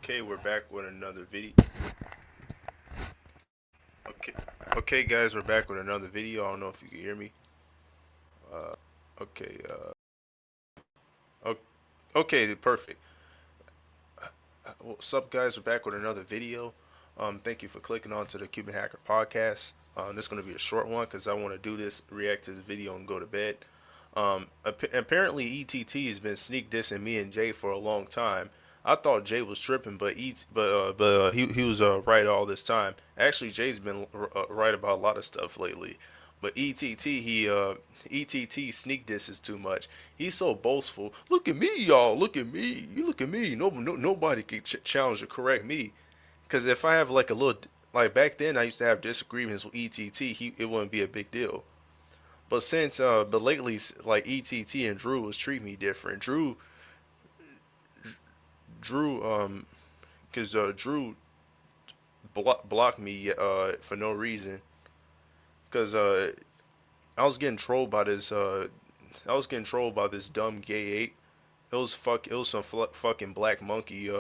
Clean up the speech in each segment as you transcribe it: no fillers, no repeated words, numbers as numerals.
Okay, we're back with another video. Okay, okay, guys, we're back with another video. I don't know if you can hear me. Uh, okay, okay, perfect. What's up, guys? We're back with another video. Thank you for clicking on to the Cuban Hacker Podcast. This is going to be a short one because I want to do this, react to this video, and go to bed. Apparently ETT has been sneak dissing me and Jay for a long time. I thought Jay was tripping, but he was right all this time. Actually, Jay's been right about a lot of stuff lately. But ETT sneak disses too much. He's so boastful. Look at me, y'all. Look at me. You look at me. Nobody can challenge or correct me. Because if I have like a little like back then, I used to have disagreements with ETT. It wouldn't be a big deal. But lately, like ETT and Drew was treating me different. Drew, cause Drew blocked me for no reason. Cause I was getting trolled by this dumb gay ape. It was some fucking black monkey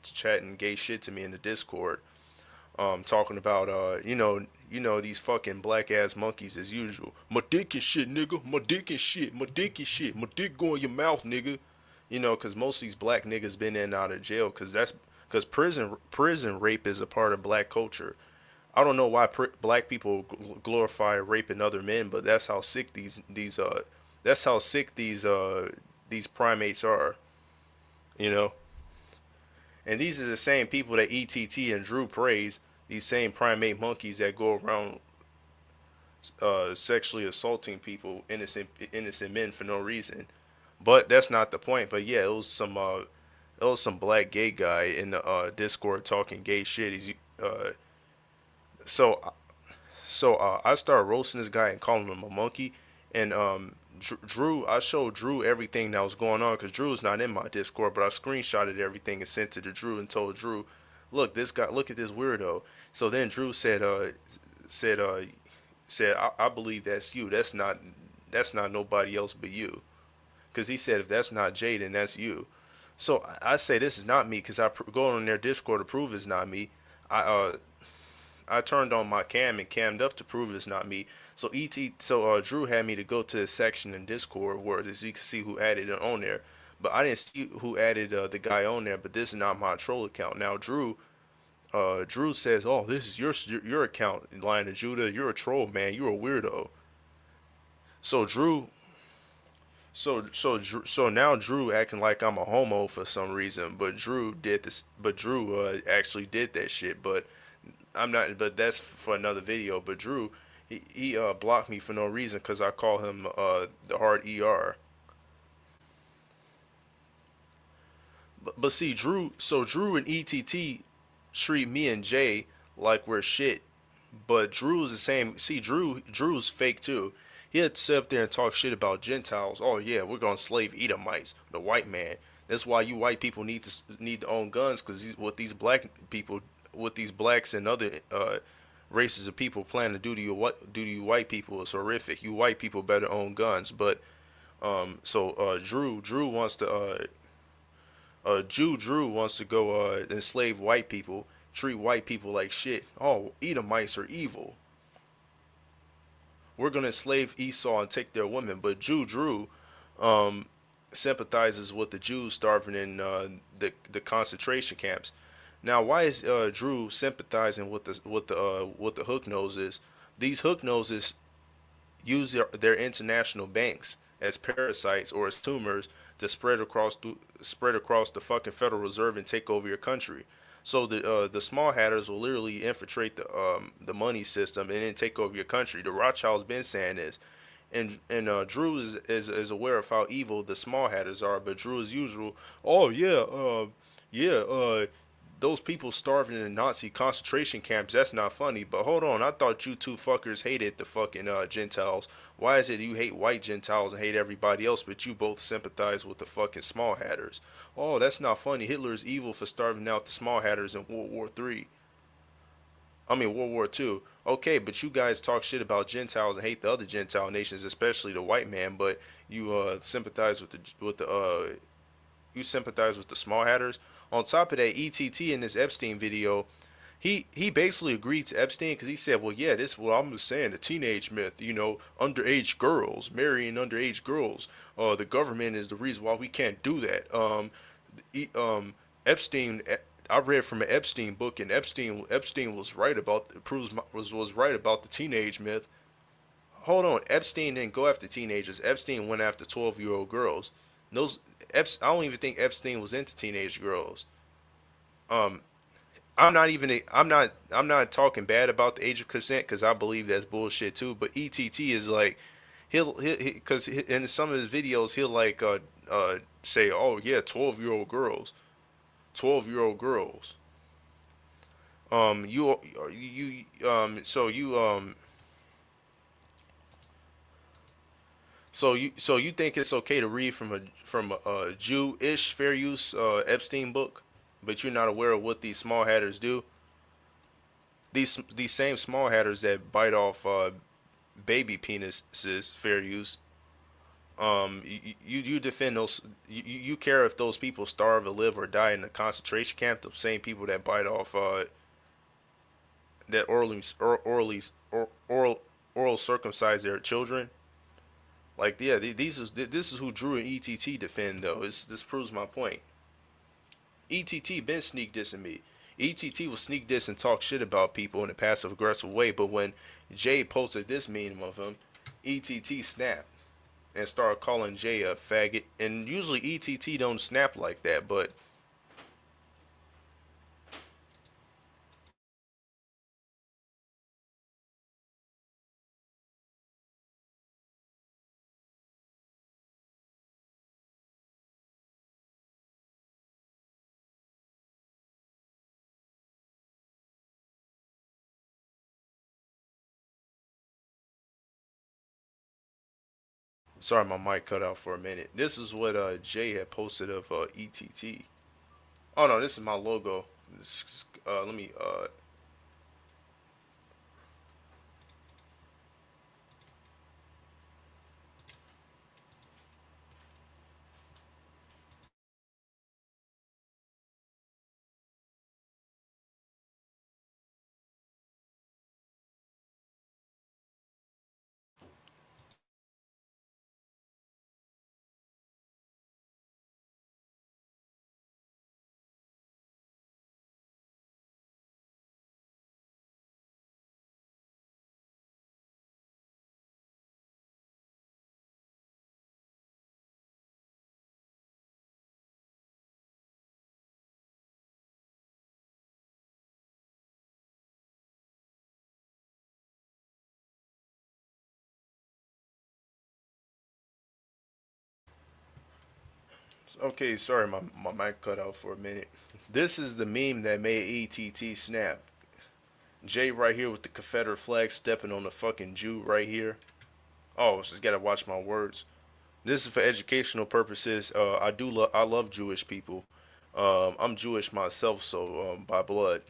chatting gay shit to me in the Discord. Talking about these fucking black ass monkeys as usual. My dick and shit, nigga. My dick and shit. My dick and shit. My dick go in your mouth, nigga. Cause most of these black niggas been in and out of jail, cause prison rape is a part of black culture. I don't know why black people glorify raping other men, but that's how sick these primates are, you know. And these are the same people that ETT and Drew praise. These same primate monkeys that go around sexually assaulting people, innocent men for no reason. But that's not the point. But yeah, it was some black gay guy in the Discord talking gay shit. So I started roasting this guy and calling him a monkey. And Drew, I showed Drew everything that was going on because Drew is not in my Discord, but I screenshotted everything and sent it to Drew and told Drew, look, this guy, look at this weirdo. So then Drew said, uh, said, I believe that's you. That's not nobody else but you. Because he said, if that's not Jay, then that's you. So I say this is not me because go on their Discord to prove it's not me. I uh I turned on my cam and cammed up to prove it's not me. So Drew had me to go to the section in Discord where you can see who added it on there. But I didn't see who added the guy on there. But this is not my troll account. Now Drew says, "Oh, this is your account, Lion of Judah. You're a troll, man. You're a weirdo." So Drew, so now Drew acting like I'm a homo for some reason. But Drew did this. But Drew actually did that shit. But I'm not. But that's for another video. But Drew, he blocked me for no reason because I call him the hard ER. But see, Drew and ETT treat me and Jay like we're shit. But Drew's the same. See, Drew's fake too. He had to sit up there and talk shit about Gentiles. Oh yeah, we're gonna slave Edomites, the white man. That's why you white people need to own guns, because what these black people, what these blacks and other races of people plan to do to you white people is horrific. You white people better own guns. But Drew wants to Drew wants to go enslave white people, treat white people like shit. Oh, Edomites are evil. We're gonna enslave Esau and take their women. But Drew um, sympathizes with the Jews starving in the concentration camps. Now, why is Drew sympathizing with the hook noses? These hook noses use their international banks as parasites or as tumors to spread across the fucking Federal Reserve and take over your country. So the small hatters will literally infiltrate the money system and then take over your country. The Rothschilds been saying this, and Drew is aware of how evil the small hatters are. But Drew, as usual, oh yeah, those people starving in the Nazi concentration camps, that's not funny. But hold on, I thought you two fuckers hated the fucking Gentiles. Why is it you hate white Gentiles and hate everybody else, but you both sympathize with the fucking small hatters? Oh, that's not funny. Hitler is evil for starving out the small hatters in World War III. I mean World War II. Okay, but you guys talk shit about Gentiles and hate the other Gentile nations, especially the white man. But you sympathize with the small hatters. On top of that, ETT in this Epstein video, he basically agreed to Epstein because he said, well, yeah, this what I'm just saying, the teenage myth, underage girls marrying underage girls. The government is the reason why we can't do that. E- um, Epstein. I read from an Epstein book, and Epstein was right about proves was right about the teenage myth. Hold on, Epstein didn't go after teenagers. Epstein went after 12-year-old girls. Those I don't even think Epstein was into teenage girls. Um, I'm not talking bad about the age of consent because I believe that's bullshit too. But ETT is like he'll because in some of his videos he'll like say, oh yeah, 12-year-old girls, 12-year-old girls. You so you so you think it's okay to read from a Jewish fair use Epstein book, but you're not aware of what these small hatters do? These same small hatters that bite off baby penises, fair use. You defend those. You care if those people starve or live or die in a concentration camp. The same people that bite off that oral circumcise their children. Like yeah, this is who Drew and ETT defend though. This proves my point. ETT been sneak dissing me. ETT will sneak diss and talk shit about people in a passive aggressive way, but when Jay posted this meme of him, ETT snapped and started calling Jay a faggot. And usually ETT don't snap like that, but sorry my mic cut out for a minute. This is what Jay had posted of ETT. Oh no, this is my logo. Let me okay, sorry my mic cut out for a minute. This is the meme that made ETT snap. Jay right here with the Confederate flag stepping on the fucking Jew right here. Oh, so just gotta watch my words. This is for educational purposes. I love Jewish people. I'm Jewish myself, so by blood.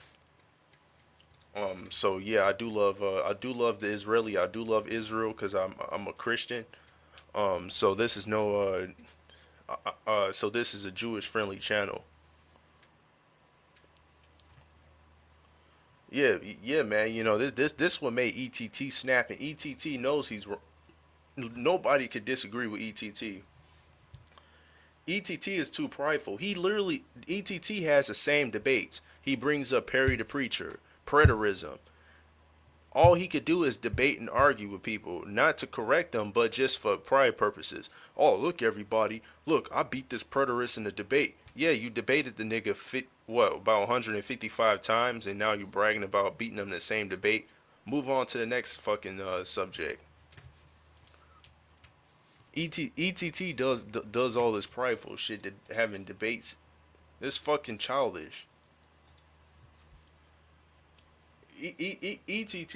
So yeah, I do love the Israeli. I do love Israel because I'm a Christian. So this is no so this is a Jewish friendly channel. Yeah, yeah, man. This what made ETT snap, and ETT knows nobody could disagree with ETT. ETT is too prideful. ETT has the same debates. He brings up Perry the Preacher, preterism. All he could do is debate and argue with people, not to correct them, but just for pride purposes. Oh, look, everybody. Look, I beat this preterist in the debate. Yeah, you debated the nigga about 155 times, and now you're bragging about beating him in the same debate. Move on to the next fucking subject. ETT does all this prideful shit, having debates. It's fucking childish. ETT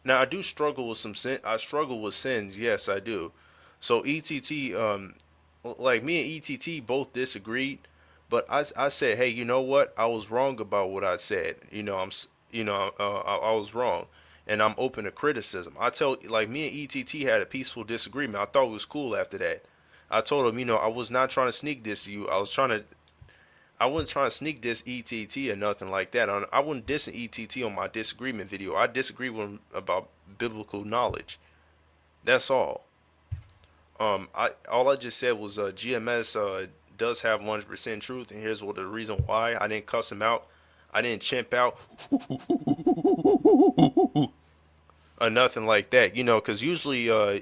now I do struggle with some sin. I struggle with sins. Yes, I do. So ETT like me and ETT both disagreed, but I said, hey, you know what? I was wrong about what I said. I was wrong, and I'm open to criticism. I tell like me and ETT had a peaceful disagreement. I thought it was cool after that. I told him, I was not trying to sneak this to you. I was trying to I wasn't trying to sneak diss ETT or nothing like that. I wouldn't diss an ETT on my disagreement video. I disagree with him about biblical knowledge. That's all. I all I just said was GMS does have 100% truth, and here's what the reason why. I didn't cuss him out. I didn't chimp out or nothing like that. You know, because usually a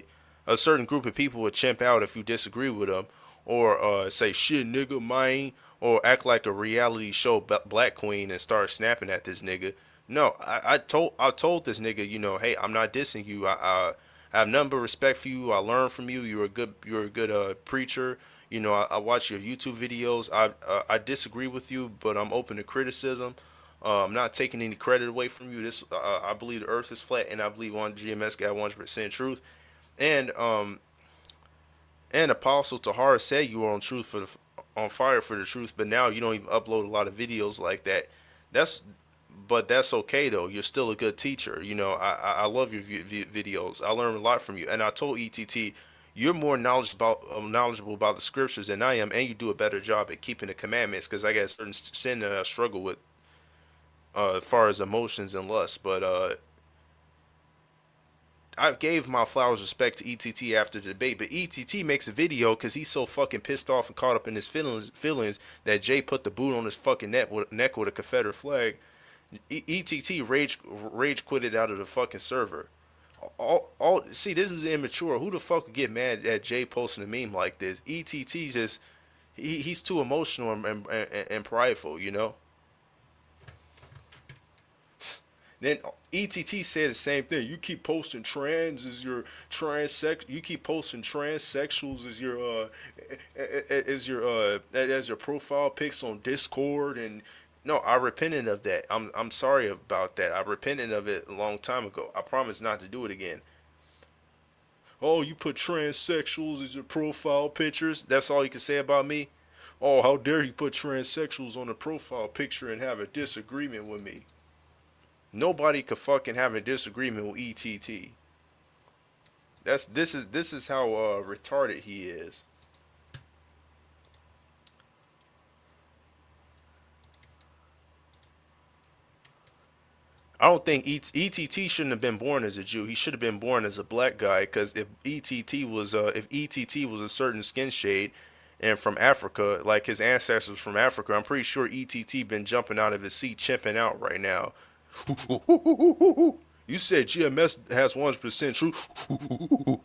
certain group of people would chimp out if you disagree with them, or say shit nigga mine, or act like a reality show black queen and start snapping at this nigga. No, I told this nigga, you know, hey, I'm not dissing you. I have nothing but respect for you. I learned from you. You're a good preacher. You know, I watch your YouTube videos. I disagree with you, but I'm open to criticism. I'm not taking any credit away from you. I believe the Earth is flat, and I believe on GMS got 100% truth. And Apostle Tahar said you were on fire for the truth, but now you don't even upload a lot of videos like that. That's but that's okay though. You're still a good teacher. You know, I love your videos. I learn a lot from you. And I told ETT, you're more knowledgeable about the scriptures than I am, and you do a better job at keeping the commandments. Because I got certain sin that I struggle with, as far as emotions and lust. But I gave my flowers respect to ETT after the debate, but ETT makes a video because he's so fucking pissed off and caught up in his feelings that Jay put the boot on his fucking neck with a Confederate flag. ETT rage quitted out of the fucking server. All see, this is immature. Who the fuck would get mad at Jay posting a meme like this? ETT just he's too emotional and prideful, you know. Then ETT said the same thing. You keep posting trans as your You keep posting transsexuals as your profile pics on Discord. And no, I repented of that. I'm sorry about that. I repented of it a long time ago. I promise not to do it again. Oh, you put transsexuals as your profile pictures. That's all you can say about me. Oh, how dare you put transsexuals on a profile picture and have a disagreement with me? Nobody could fucking have a disagreement with ETT. This is how retarded he is. I don't think ETT shouldn't have been born as a Jew. He should have been born as a black guy. Because if ETT was a certain skin shade and from Africa, like his ancestors from Africa, I'm pretty sure ETT been jumping out of his seat, chimping out right now. You said GMS has 100% truth.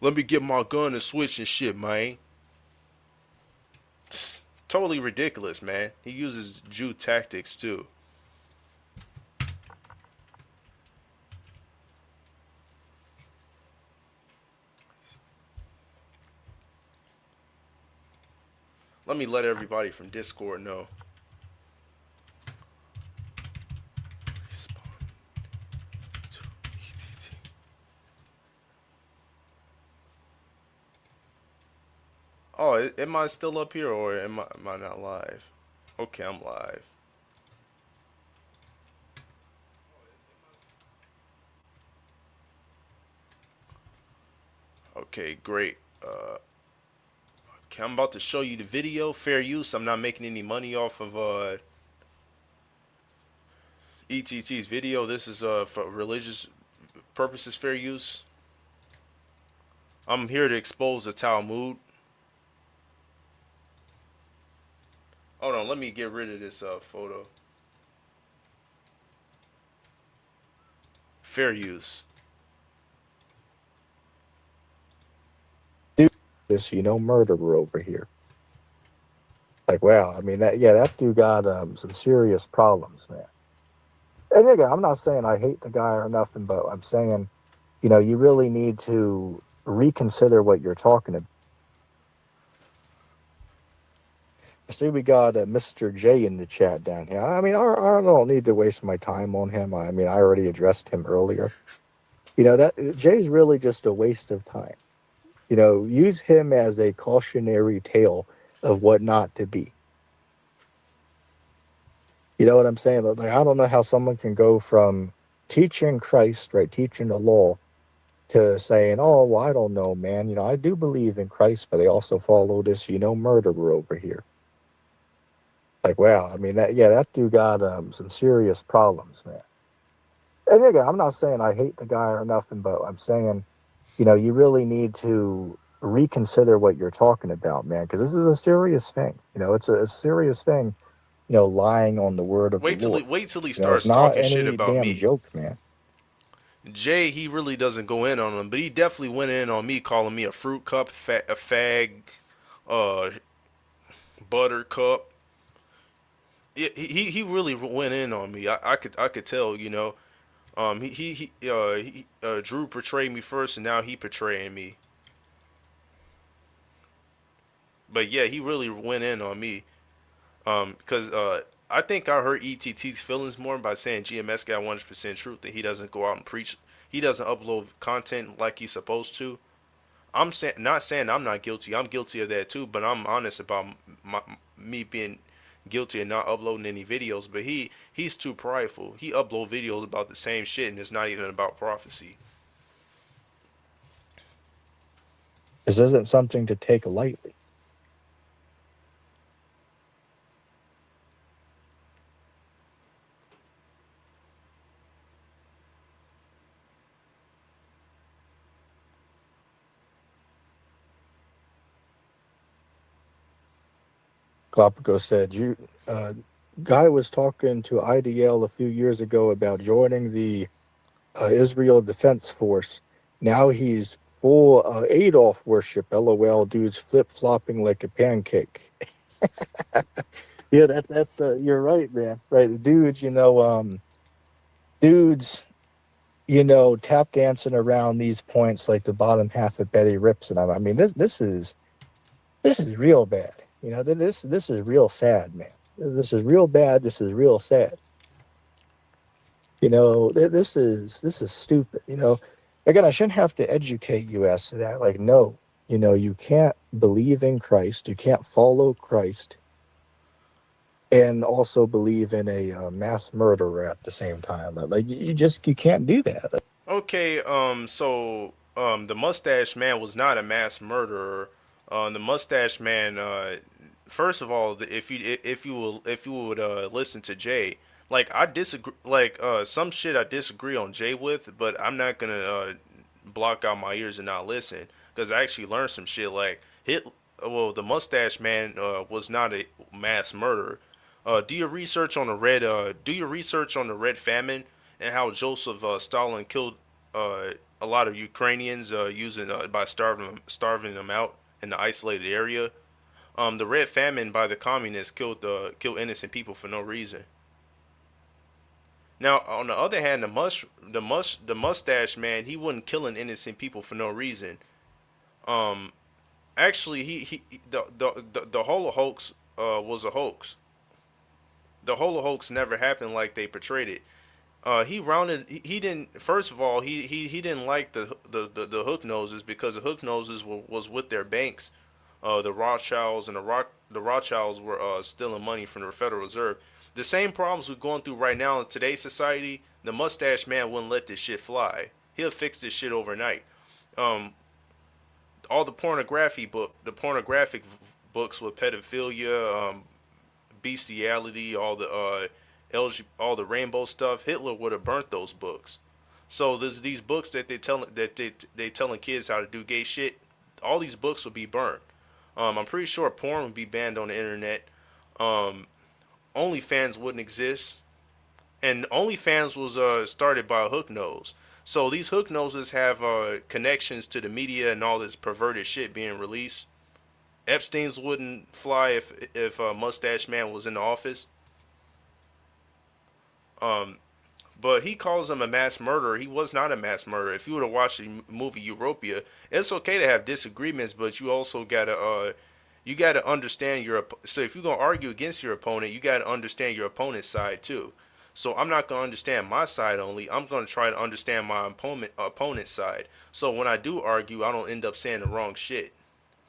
Let me get my gun and switch and shit, man. Totally ridiculous, man. He uses Jew tactics too. Let me let everybody from Discord know. Oh, am I still up here or am I not live? Okay, I'm live. Okay, great. Okay, I'm about to show you the video. Fair use. I'm not making any money off of ETT's video. This is for religious purposes. Fair use. I'm here to expose the Talmud. Hold on, let me get rid of this photo. Fair use. This, murderer over here. Like, wow, I mean, that dude got some serious problems, man. And nigga, I'm not saying I hate the guy or nothing, but I'm saying, you really need to reconsider what you're talking about. See, we got Mr. J in the chat down here. I mean, I don't need to waste my time on him. I mean, I already addressed him earlier. That Jay's really just a waste of time. Use him as a cautionary tale of what not to be. You know what I'm saying? Like, I don't know how someone can go from teaching Christ, right, teaching the law, to saying, oh, well, I don't know, man. I do believe in Christ, but I also follow this, murderer over here. Like, wow, I mean, that dude got some serious problems, man. And again, I'm not saying I hate the guy or nothing, but I'm saying, you really need to reconsider what you're talking about, man, because this is a serious thing. It's a serious thing, lying on the word of the Lord. Wait till he It's starts not talking shit any about damn me. joke, man. Jay, he really doesn't go in on him, but he definitely went in on me, calling me a fruit cup, a fag, uh, buttercup. He really went in on me. I could tell, Drew portrayed me first, and now he portraying me. But yeah, he really went in on me. Because I think I hurt ETT's feelings more by saying GMS got 100% truth, and he doesn't go out and preach. He doesn't upload content like he's supposed to. Not saying I'm not guilty. I'm guilty of that too, but I'm honest about me being guilty and not uploading any videos. But he's too prideful. He upload videos about the same shit, and it's not even about prophecy. This isn't something to take lightly. Galapagos said, guy was talking to IDL a few years ago about joining the Israel Defense Force. Now he's full Adolf worship. LOL, dude's flip flopping like a pancake. Yeah, that's you're right, man. Right, the dudes, dudes, tap dancing around these points like the bottom half of Betty Rips, and I mean, this is real bad. This is real sad, man. This is real bad. This is real sad. This is stupid. Again, I shouldn't have to educate you as to that. Like, no, you can't believe in Christ. You can't follow Christ and also believe in a mass murderer at the same time. Like, you can't do that. Okay, the Mustache Man was not a mass murderer. The Mustache Man, first of all, if you would listen to Jay, like I disagree, like some shit I disagree on Jay with, but I'm not gonna block out my ears and not listen because I actually learned some shit. Like the Mustache Man was not a mass murderer. Do your research on the Red Famine and how Joseph Stalin killed a lot of Ukrainians using by starving them out in the isolated area. The Red Famine by the communists killed innocent people for no reason. Now, on the other hand, the Mustache Man, he wasn't killing innocent people for no reason. Um, Actually, the whole hoax was a hoax. The whole hoax never happened like they portrayed it. He didn't, first of all, he didn't like the hook noses because the hook noses was with their banks. The Rothschilds and the Rothschilds were stealing money from the Federal Reserve. The same problems we're going through right now in today's society, the Mustache Man wouldn't let this shit fly. He'll fix this shit overnight. Um, all the pornographic books with pedophilia, bestiality, all the rainbow stuff. Hitler would have burnt those books. So there's these books that they telling kids how to do gay shit. All these books will be burned. I'm pretty sure porn would be banned on the internet. Um, OnlyFans wouldn't exist, and OnlyFans was started by a hook nose. So these hook noses have connections to the media and all this perverted shit being released. Epstein's wouldn't fly if Mustache Man was in the office. Um, but he calls him a mass murderer. He was not a mass murderer. If you would have watched the movie Europia, it's okay to have disagreements, but you gotta understand so if you're gonna argue against your opponent, you gotta understand your opponent's side too. So I'm not gonna understand my side only. I'm gonna try to understand my opponent's side. So when I do argue, I don't end up saying the wrong shit.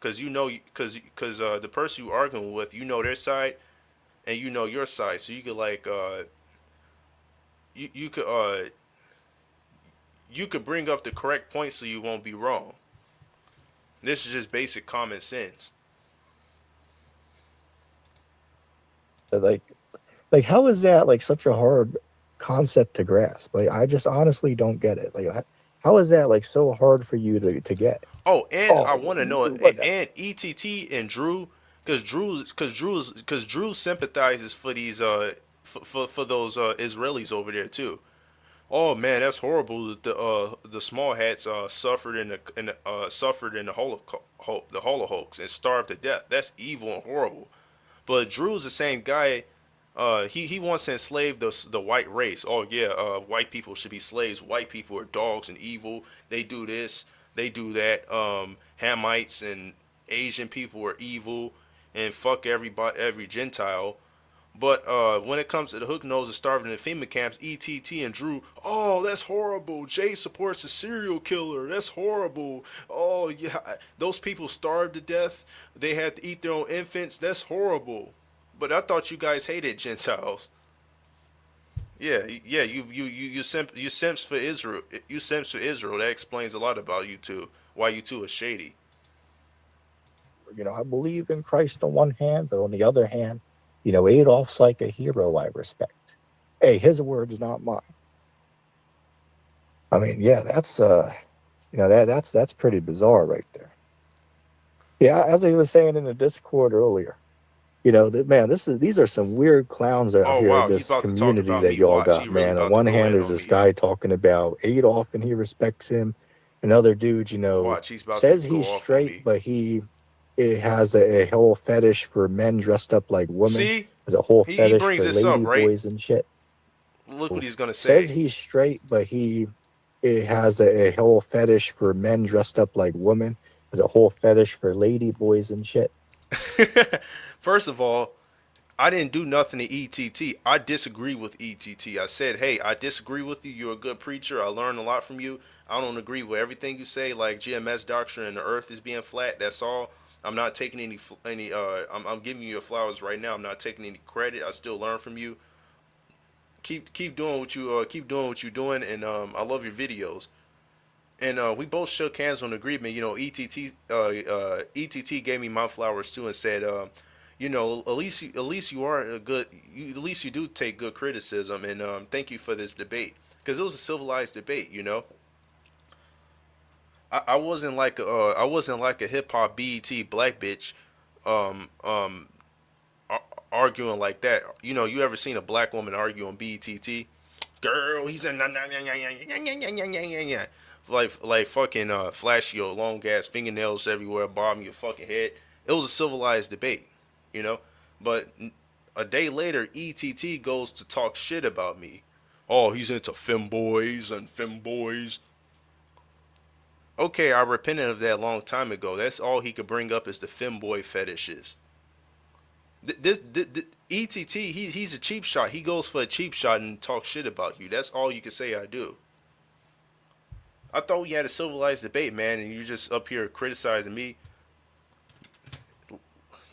Cause the person you arguing with, you know their side and you know your side, so you could you you could uh you could bring up the correct point so you won't be wrong. This is just basic common sense. Like, how is that like such a hard concept to grasp? Like, I just honestly don't get it. Like, how is that like so hard for you to get? Oh, and I Oh, want to know what? and ETT and Drew, because Drew sympathizes for these for those Israelis over there too. Oh man, that's horrible. That the small hats suffered suffered in the Holocaust and starved to death. That's evil and horrible. But Drew's the same guy. He wants to enslave the white race. Oh yeah, white people should be slaves. White people are dogs and evil. They do this, they do that. Hamites and Asian people are evil, and fuck everybody, every Gentile. But when it comes to the hook nose and starving in FEMA camps, ETT and Drew, oh, that's horrible. Jay supports a serial killer. That's horrible. Oh, yeah, those people starved to death. They had to eat their own infants. That's horrible. But I thought you guys hated Gentiles. Yeah, yeah, you simps for Israel. You simps for Israel. That explains a lot about you two. Why you two are shady. I believe in Christ on one hand, but on the other hand, Adolf's like a hero I respect. Hey, his words, not mine. I mean, yeah, that's that's pretty bizarre right there. Yeah, as I was saying in the Discord earlier, man, these are some weird clowns out Oh here. wow, he's This about to talk community about that me. y'all Watch, he got, really man. On about to one go hand, in there's on this me. guy talking about Adolf and he respects him. Another dude, Watch, he's about to says go he's off on straight, me. but he it has a whole fetish for men dressed up like women. See, Has a whole he fetish brings for this up, lady right? boys and shit. Look what he's gonna Says say. he's straight, but he it has a whole fetish for men dressed up like women. Has a whole fetish for lady boys and shit. First of all, I didn't do nothing to ETT. I disagree with ETT. I said, hey, I disagree with you. You're a good preacher. I learned a lot from you. I don't agree with everything you say, like GMS doctrine and the Earth is being flat. That's all. I'm not taking any. I'm giving you your flowers right now. I'm not taking any credit. I still learn from you. Keep doing what you keep doing what you're doing, and I love your videos. And we both shook hands on agreement. ETT gave me my flowers too and said, at least you are a good. At least you do take good criticism, and thank you for this debate because it was a civilized debate. I wasn't like I wasn't like a hip hop BET black bitch, um, um, arguing like that. You ever seen a black woman argue on BETT? Girl, he's a like fucking flashy your long ass fingernails everywhere, bottom of your fucking head. It was a civilized debate, you know. But a day later, ETT goes to talk shit about me. Oh, he's into femboys and femboys. Okay, I repented of that a long time ago. That's all he could bring up is the femboy fetishes. This ETT, he's a cheap shot. He goes for a cheap shot and talks shit about you. That's all you can say I do. I thought we had a civilized debate, man, and you're just up here criticizing me.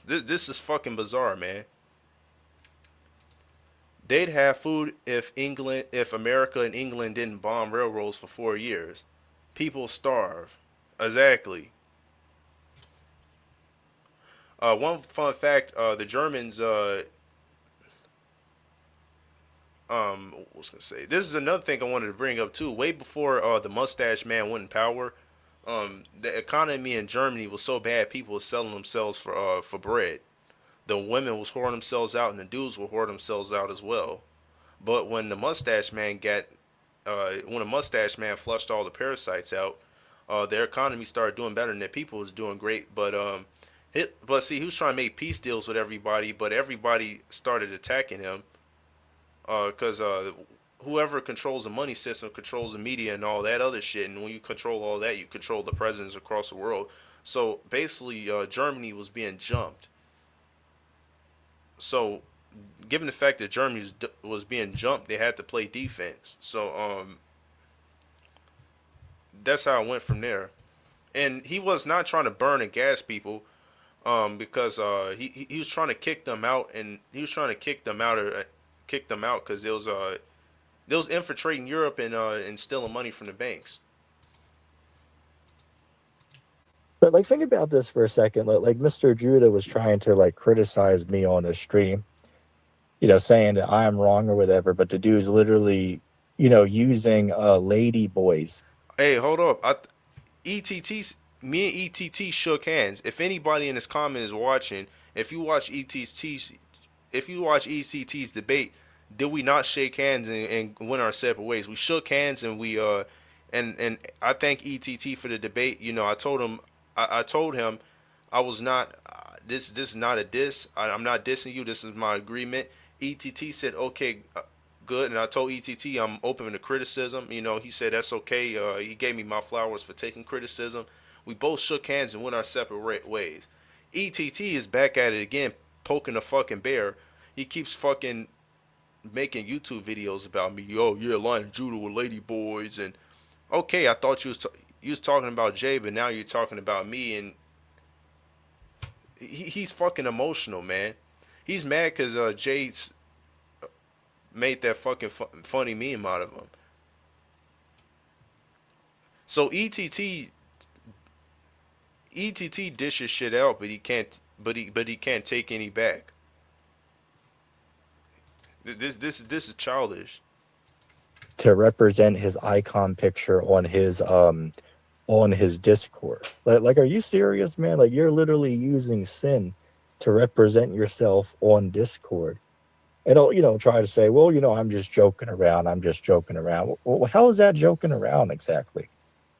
This is fucking bizarre, man. They'd have food if America and England didn't bomb railroads for 4 years. People starve. Exactly. One fun fact: the Germans. What was I gonna say? This is another thing I wanted to bring up too. Way before the mustache man went in power, the economy in Germany was so bad, people were selling themselves for bread. The women was whoring themselves out, and the dudes were whoring themselves out as well. But when the mustache man flushed all the parasites out, their economy started doing better, and their people was doing great. But see, he was trying to make peace deals with everybody, but everybody started attacking him because whoever controls the money system controls the media and all that other shit. And when you control all that, you control the presidents across the world. So basically, Germany was being jumped. So, given the fact that Germany was being jumped, they had to play defense. So, that's how it went from there. And he was not trying to burn and gas people, because he was trying to kick them out, and he was trying to kick them out because they was infiltrating Europe and stealing money from the banks. But like, think about this for a second. Like Mr. Judah was trying to like criticize me on the stream. saying that I'm wrong or whatever, but the dude's literally, using lady boys. Hey, hold up. ETT, me and ETT shook hands. If anybody in this comment is watching, if you watch ETT, if you watch ECT's debate, did we not shake hands and went our separate ways? We shook hands and and I thank ETT for the debate. I told him, I told him, I was not. This is not a diss. I'm not dissing you. This is my agreement. ETT said okay, good, and I told ETT I'm open to criticism. He said that's okay. He gave me my flowers for taking criticism. We both shook hands and went our separate ways. ETT is back at it again, poking a fucking bear. He keeps fucking making YouTube videos about me. Oh yeah, Lion Judah with lady boys and okay. I thought you was talking about Jay, but now you're talking about me, and he's fucking emotional, man. He's mad because Jay's made that fucking funny meme out of him. So ETT dishes shit out, but he can't. But he can't take any back. This is childish. To represent his icon picture on his Discord. Like, are you serious, man? Like, you're literally using sin to represent yourself on Discord. And try to say, well, I'm just joking around. I'm just joking around. Well, how is that joking around exactly?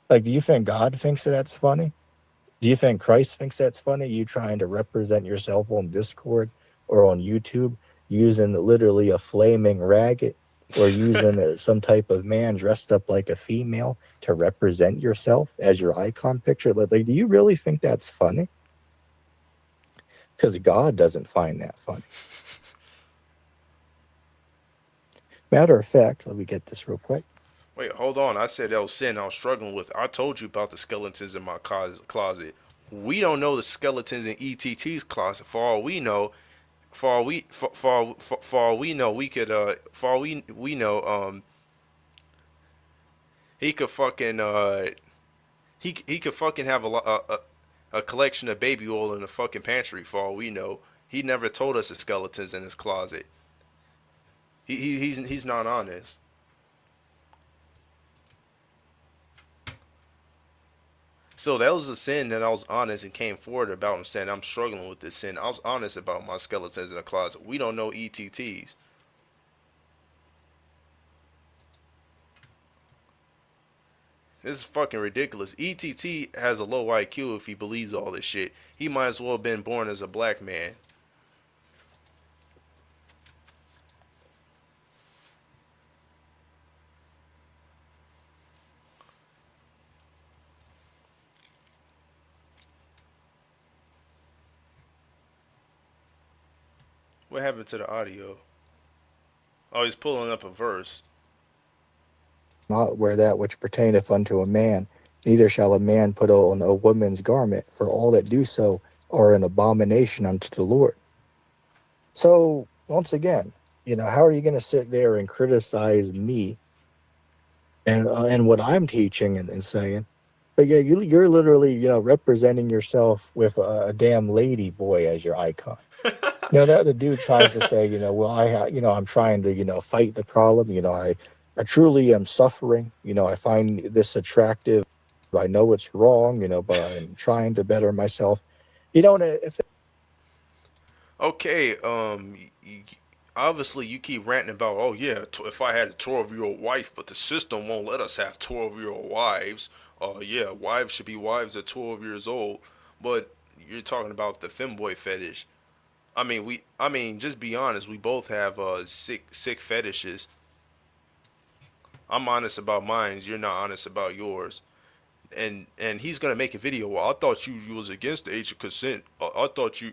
Like, do you think God thinks that that's funny? Do you think Christ thinks that's funny? You trying to represent yourself on Discord or on YouTube using literally a flaming ragged or using some type of man dressed up like a female to represent yourself as your icon picture? Like, do you really think that's funny? Because God doesn't find that funny. Matter of fact, let me get this real quick. Wait, hold on. I said that was sin I was struggling with. I told you about the skeletons in my closet. We don't know the skeletons in ETT's closet. For all we know, for all we know, we could for all we know, he could fucking he could fucking have a collection of baby oil in the fucking pantry. For all we know, he never told us the skeletons in his closet. He's not honest. So that was a sin that I was honest and came forward about and saying I'm struggling with this sin. I was honest about my skeletons in the closet. We don't know ETTs. This is fucking ridiculous. ETT has a low IQ if he believes all this shit. He might as well have been born as a black man. What happened to the audio? Oh, he's pulling up a verse. Not wear that which pertaineth unto a man, neither shall a man put on a woman's garment, for all that do so are an abomination unto the Lord. So, once again, how are you going to sit there and criticize me and what I'm teaching and saying? But yeah, you're literally, representing yourself with a damn lady boy as your icon. That the dude tries to say, well, I'm trying to, fight the problem. I truly am suffering. I find this attractive. I know it's wrong, but I'm trying to better myself. If Okay, obviously you keep ranting about, oh yeah, if I had a 12-year-old wife, but the system won't let us have 12-year-old wives. Yeah, wives should be wives at 12 years old. But you're talking about the femboy fetish. Just be honest. We both have sick fetishes. I'm honest about mine. You're not honest about yours. And he's gonna make a video. Well, I thought you was against the age of consent. I thought you.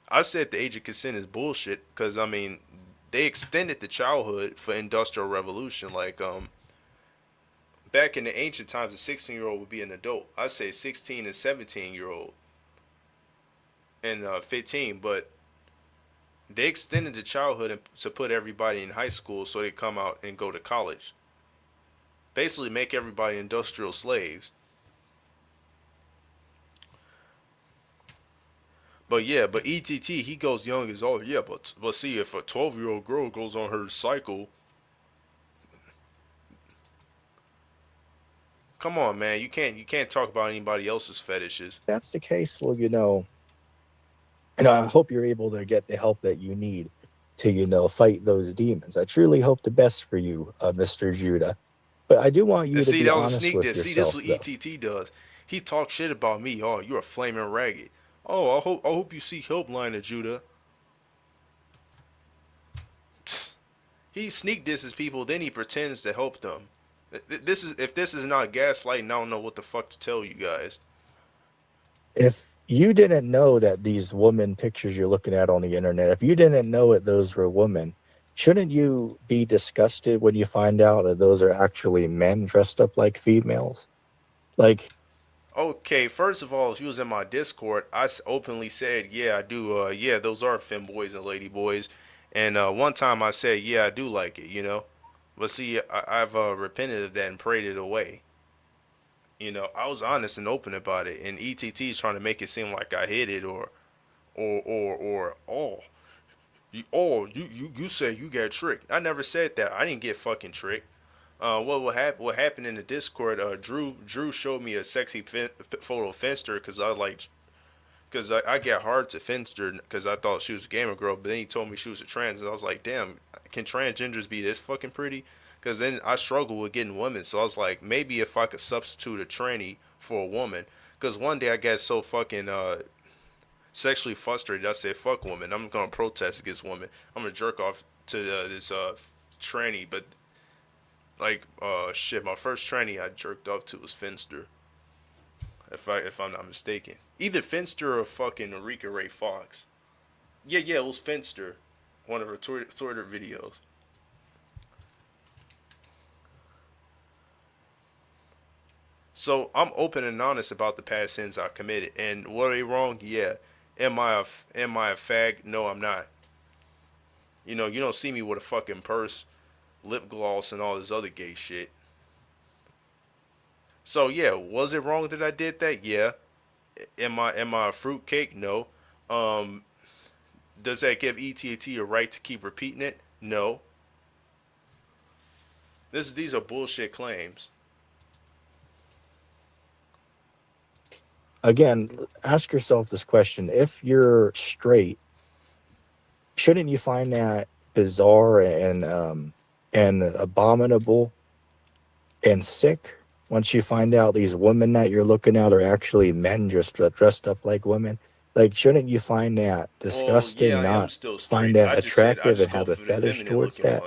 I said the age of consent is bullshit because they extended the childhood for industrial revolution. Like back in the ancient times, a 16-year-old would be an adult. I say 16 and 17-year-old and 15, but they extended the childhood to put everybody in high school so they come out and go to college. Basically, make everybody industrial slaves. But yeah, but ETT he goes young as all. Yeah, but see if a 12-year-old girl goes on her cycle, come on, man, you can't talk about anybody else's fetishes. That's the case. Well, I hope you're able to get the help that you need to, fight those demons. I truly hope the best for you, Mr. Judah. But I do want And you to see, be that was a honest sneak with diss. See, this is yourself, what though. ETT does. He talks shit about me. Oh, you're a flaming ragged. Oh, I hope you seek help, line of Judah. He sneak disses people, then he pretends to help them. This is if this is not gaslighting, I don't know what the fuck to tell you guys. If you didn't know that these woman pictures you're looking at on the internet, if you didn't know that those were women, shouldn't you be disgusted when you find out that those are actually men dressed up like females? Like, Okay, first of all, if you was in my Discord, I openly said, yeah, I do. Yeah, those are femboys and ladyboys. And one time I said, yeah, I do like it, you know. But see, I've repented of that and prayed it away. You know, I was honest and open about it, and ETT is trying to make it seem like I hid it or you say you got tricked. I never said that. I didn't get fucking tricked. What happened in the Discord? Drew showed me a sexy photo of Finster because I got hard to Finster because I thought she was a gamer girl, but then he told me she was a trans, and I was like, damn, can transgenders be this fucking pretty? Because then I struggle with getting women, so I was like, maybe if I could substitute a tranny for a woman. Because one day I got so fucking sexually frustrated, I said, fuck women. I'm gonna protest against women. I'm gonna jerk off to this tranny, but like shit, my first tranny I jerked off to was Finster. If I'm not mistaken, either Finster or fucking Rika Ray Fox. Yeah, it was Finster, one of her Twitter videos. So I'm open and honest about the past sins I committed, and were they wrong? Yeah. Am I a fag? No, I'm not. You don't see me with a fucking purse, lip gloss, and all this other gay shit. So yeah, was it wrong that I did that? Yeah. Am I a fruitcake? No. Um, does that give ETT a right to keep repeating it? No. These are bullshit claims. again, ask yourself this question. If you're straight, shouldn't you find that bizarre and abominable and sick once you find out these women that you're looking at are actually men just dressed up like women? Like, shouldn't you find that Well, yeah, disgusting, I am not still find straight. that I just said I attractive and just go have a for the fetish feminine towards looking that?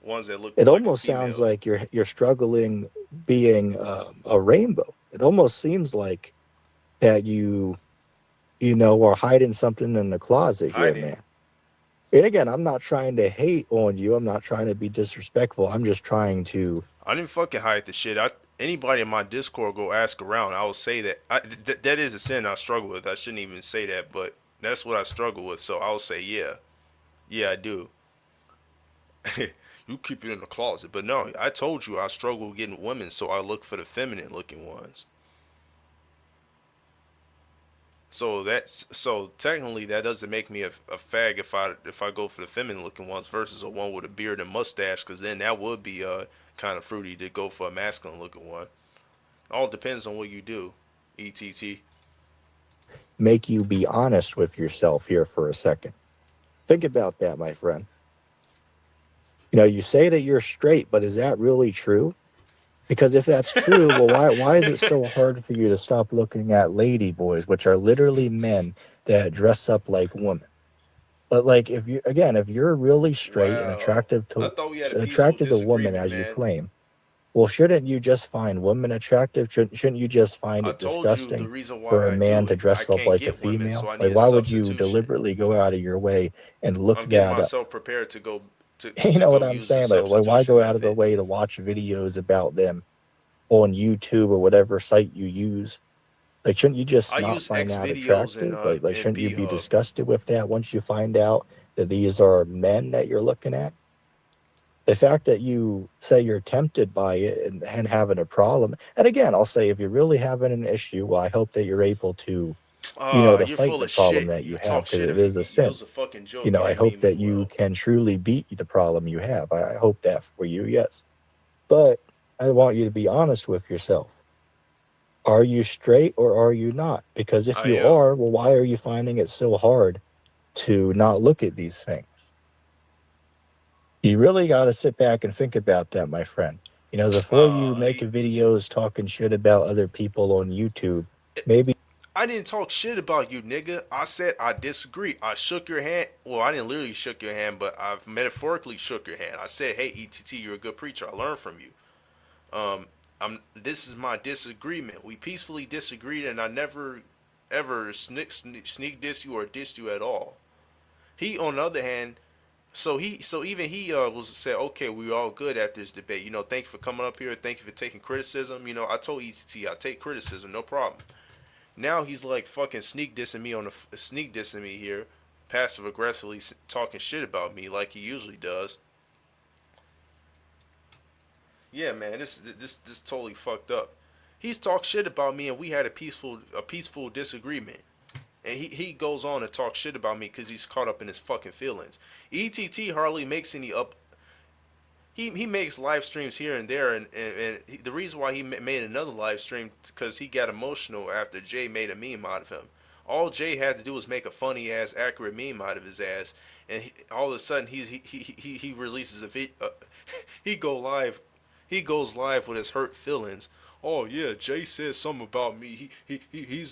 ones that look It like a almost sounds female. like you're struggling being a rainbow. It almost seems like that you are hiding something in the closet here, Hiding. man. And again, I'm not trying to hate on you. I'm not trying to be disrespectful. I'm just trying to. I didn't fucking hide the shit. Anybody in my Discord go ask around. I will say that that is a sin I struggle with. I shouldn't even say that, but that's what I struggle with. So I'll say yeah, I do. You keep it in the closet, but no, I told you I struggle with getting women, so I look for the feminine looking ones. So technically that doesn't make me a fag if I go for the feminine looking ones versus a one with a beard and mustache, because then that would be kind of fruity to go for a masculine looking one. All depends on what you do. ETT. Make you be honest with yourself here for a second. Think about that, my friend. You say that you're straight, but is that really true? Because if that's true, well, why is it so hard for you to stop looking at lady boys, which are literally men that dress up like women? But like, if you're really straight and Wow. attractive I to thought we had a peaceful attracted to women disagreement, as you man. claim, well, shouldn't you just find women attractive? Shouldn't you just find I it told you the disgusting reason for why a I man do to it. I dress up can't like a get women, so female? I need Like, a why would you substitution. deliberately go out of your way and look I'm getting that up? myself prepared to go You to know what go I'm use the saying? Like, why substitution go out of the method. way to watch videos about them on YouTube or whatever site you use? Like, shouldn't you just I not use find X that videos and attractive? Like, and shouldn't you B be Hub. disgusted with that once you find out that these are men that you're looking at? The fact that you say you're tempted by it and having a problem, and again, I'll say if you're really having an issue, well, I hope that you're able to you know, to You're fight full the of problem shit. that You you talk have, because shit it of me. is a You sin. was a fucking You joke. know, You I didn't mean hope me that you well. can truly beat the problem you have. I hope that for you, yes. But I want you to be honest with yourself. Are you straight or are you not? Because if I you am. are, well, why are you finding it so hard to not look at these things? You really got to sit back and think about that, my friend. You know, before you make He, videos talking shit about other people on YouTube, maybe I didn't talk shit about you, nigga. I said I disagree. I shook your hand. Well, I didn't literally shook your hand, but I've metaphorically shook your hand. I said, "Hey, ETT, you're a good preacher. I learned from you." Um, This is my disagreement. We peacefully disagreed, and I never, ever sneak diss you or diss you at all. He, on the other hand, so even he was said, okay, we all good at this debate. Thank you for coming up here. Thank you for taking criticism. I told ETT I take criticism, no problem. Now he's like fucking sneak dissing me here, passive aggressively talking shit about me like he usually does. Yeah, man, this totally fucked up. He's talked shit about me, and we had a peaceful disagreement. And he goes on to talk shit about me because he's caught up in his fucking feelings. ETT hardly makes any up. He makes live streams here and there, and the reason why he made another live stream because he got emotional after Jay made a meme out of him. All Jay had to do was make a funny ass, accurate meme out of his ass, and all of a sudden he releases a video. He go live, he goes live with his hurt feelings. Oh yeah, Jay says something about me. He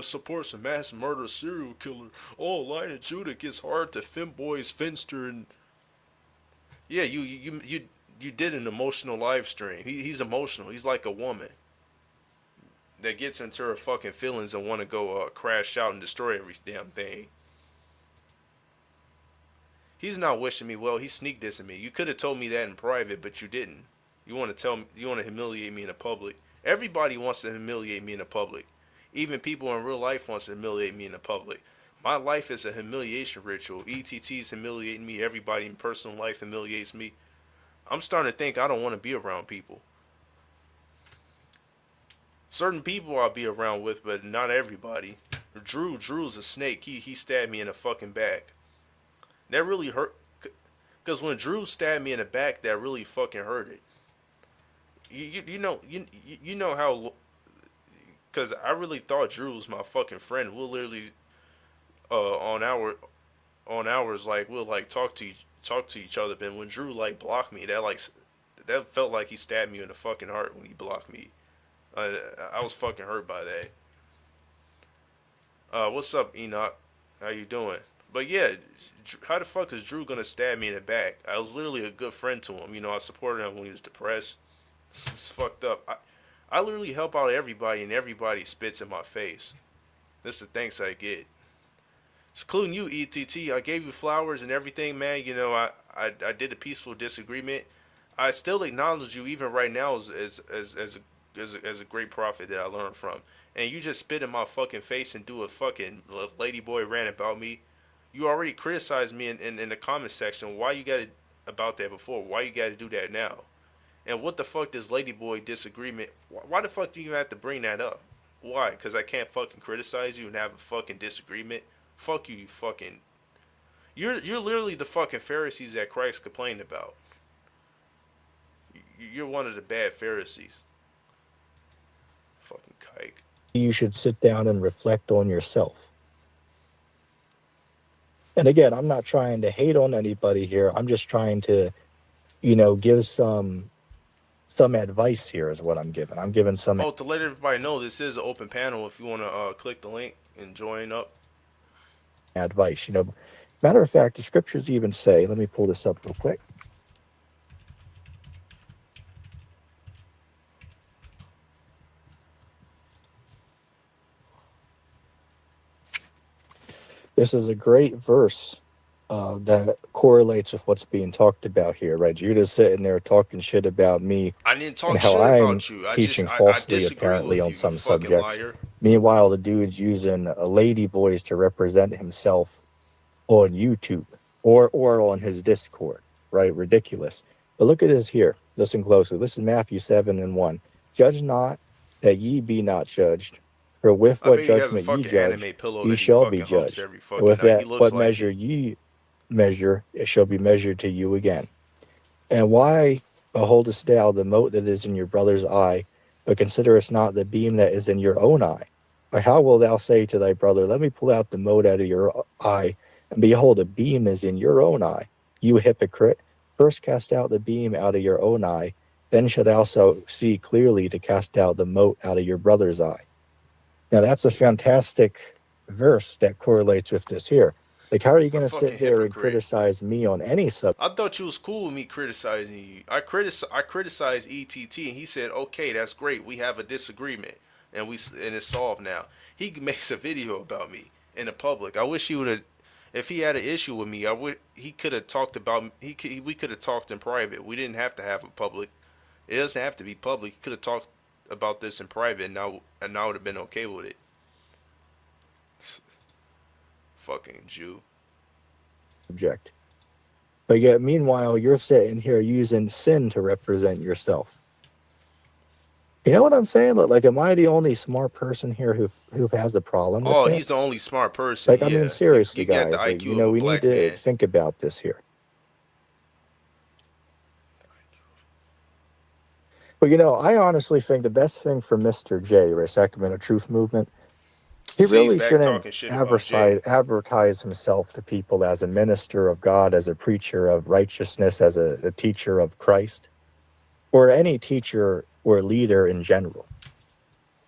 supports a mass murder serial killer. Oh, Line of Judah gets hard to femboys, Finster, and yeah, you did an emotional live stream. He's emotional. He's like a woman that gets into her fucking feelings and want to go crash out and destroy every damn thing. He's not wishing me well. He's sneak dissing me. You could have told me that in private, but you didn't. You want to tell me, you want to humiliate me in the public. Everybody wants to humiliate me in the public. Even people in real life wants to humiliate me in the public. My life is a humiliation ritual. ETT's humiliating me. Everybody in personal life humiliates me. I'm starting to think I don't want to be around people. Certain people I'll be around with, but not everybody. Drew's a snake. He stabbed me in the fucking back. That really hurt. Cause when Drew stabbed me in the back, that really fucking hurted. You know how. Cause I really thought Drew was my fucking friend. We'll literally on hours like we'll like talk to each other. But when Drew like blocked me, that felt like he stabbed me in the fucking heart when he blocked me. I was fucking hurt by that. What's up, Enoch? How you doing? But yeah, how the fuck is Drew gonna stab me in the back? I was literally a good friend to him. I supported him when he was depressed. It's fucked up. I literally help out everybody, and everybody spits in my face. This is the thanks I get. It's including you, ETT. I gave you flowers and everything, man. I did a peaceful disagreement. I still acknowledge you even right now as a great prophet that I learned from. And you just spit in my fucking face and do a fucking ladyboy rant about me. You already criticized me in the comment section. Why you got to about that before? Why you got to do that now? And what the fuck does ladyboy disagreement? Why the fuck do you have to bring that up? Why? Because I can't fucking criticize you and have a fucking disagreement. Fuck you, you fucking. You're literally the fucking Pharisees that Christ complained about. You're one of the bad Pharisees. Fucking kike. you should sit down and reflect on yourself. And again, I'm not trying to hate on anybody here. I'm just trying to, give some advice here is what I'm giving. I'm giving some Oh, to let everybody know, this is an open panel. If you want to click the link and join up. advice. Matter of fact, the scriptures even say, let me pull this up real quick. This is a great verse that correlates with what's being talked about here, right? Judah's sitting there talking shit about me I didn't and talk how shit I'm about you. teaching I falsely, disagree apparently, with on you, you some fucking subjects. liar. Meanwhile, the dude's using a lady boys to represent himself on YouTube or on his Discord, right? Ridiculous. But look at this here. Listen closely. Listen, Matthew 7:1. Judge not that ye be not judged. For with I what bet he has a judgment ye fucking judge, anime pillow ye that he shall be fucking humps judged. every And fucking with night. He that looks what like measure it. ye measure, it shall be measured to you again. And why beholdest thou the mote that is in your brother's eye, but considerest not the beam that is in your own eye? Or how wilt thou say to thy brother, let me pull out the mote out of your eye, and behold, a beam is in your own eye? You hypocrite, first cast out the beam out of your own eye, then shalt thou see clearly to cast out the mote out of your brother's eye. Now that's a fantastic verse that correlates with this here. Like, how are you A going to sit fucking here and hypocrite. criticize me on any subject? I thought you was cool with me criticizing you. I criticized ETT, and he said, "Okay, that's great. We have a disagreement, and it's solved now." He makes a video about me in the public. I wish he would have. If he had an issue with me, he could have talked about we could have talked in private. We didn't have to have a public. It doesn't have to be public. He could have talked about this in private, and I would have been okay with it. Fucking Jew. But yet, meanwhile, you're sitting here using sin to represent yourself. You know what I'm saying? Like, am I the only smart person here who has a problem with Oh, that? he's the only smart person. Like, I mean, Yeah, you seriously, got the guys. Like, IQ of a we need black to man. think about this here. But I honestly think the best thing for Mr. J, right, Sacramento Truth Movement, he See, he's really back shouldn't talking shit about Jay. advertise himself to people as a minister of God, as a preacher of righteousness, as a teacher of Christ, or any teacher or leader in general.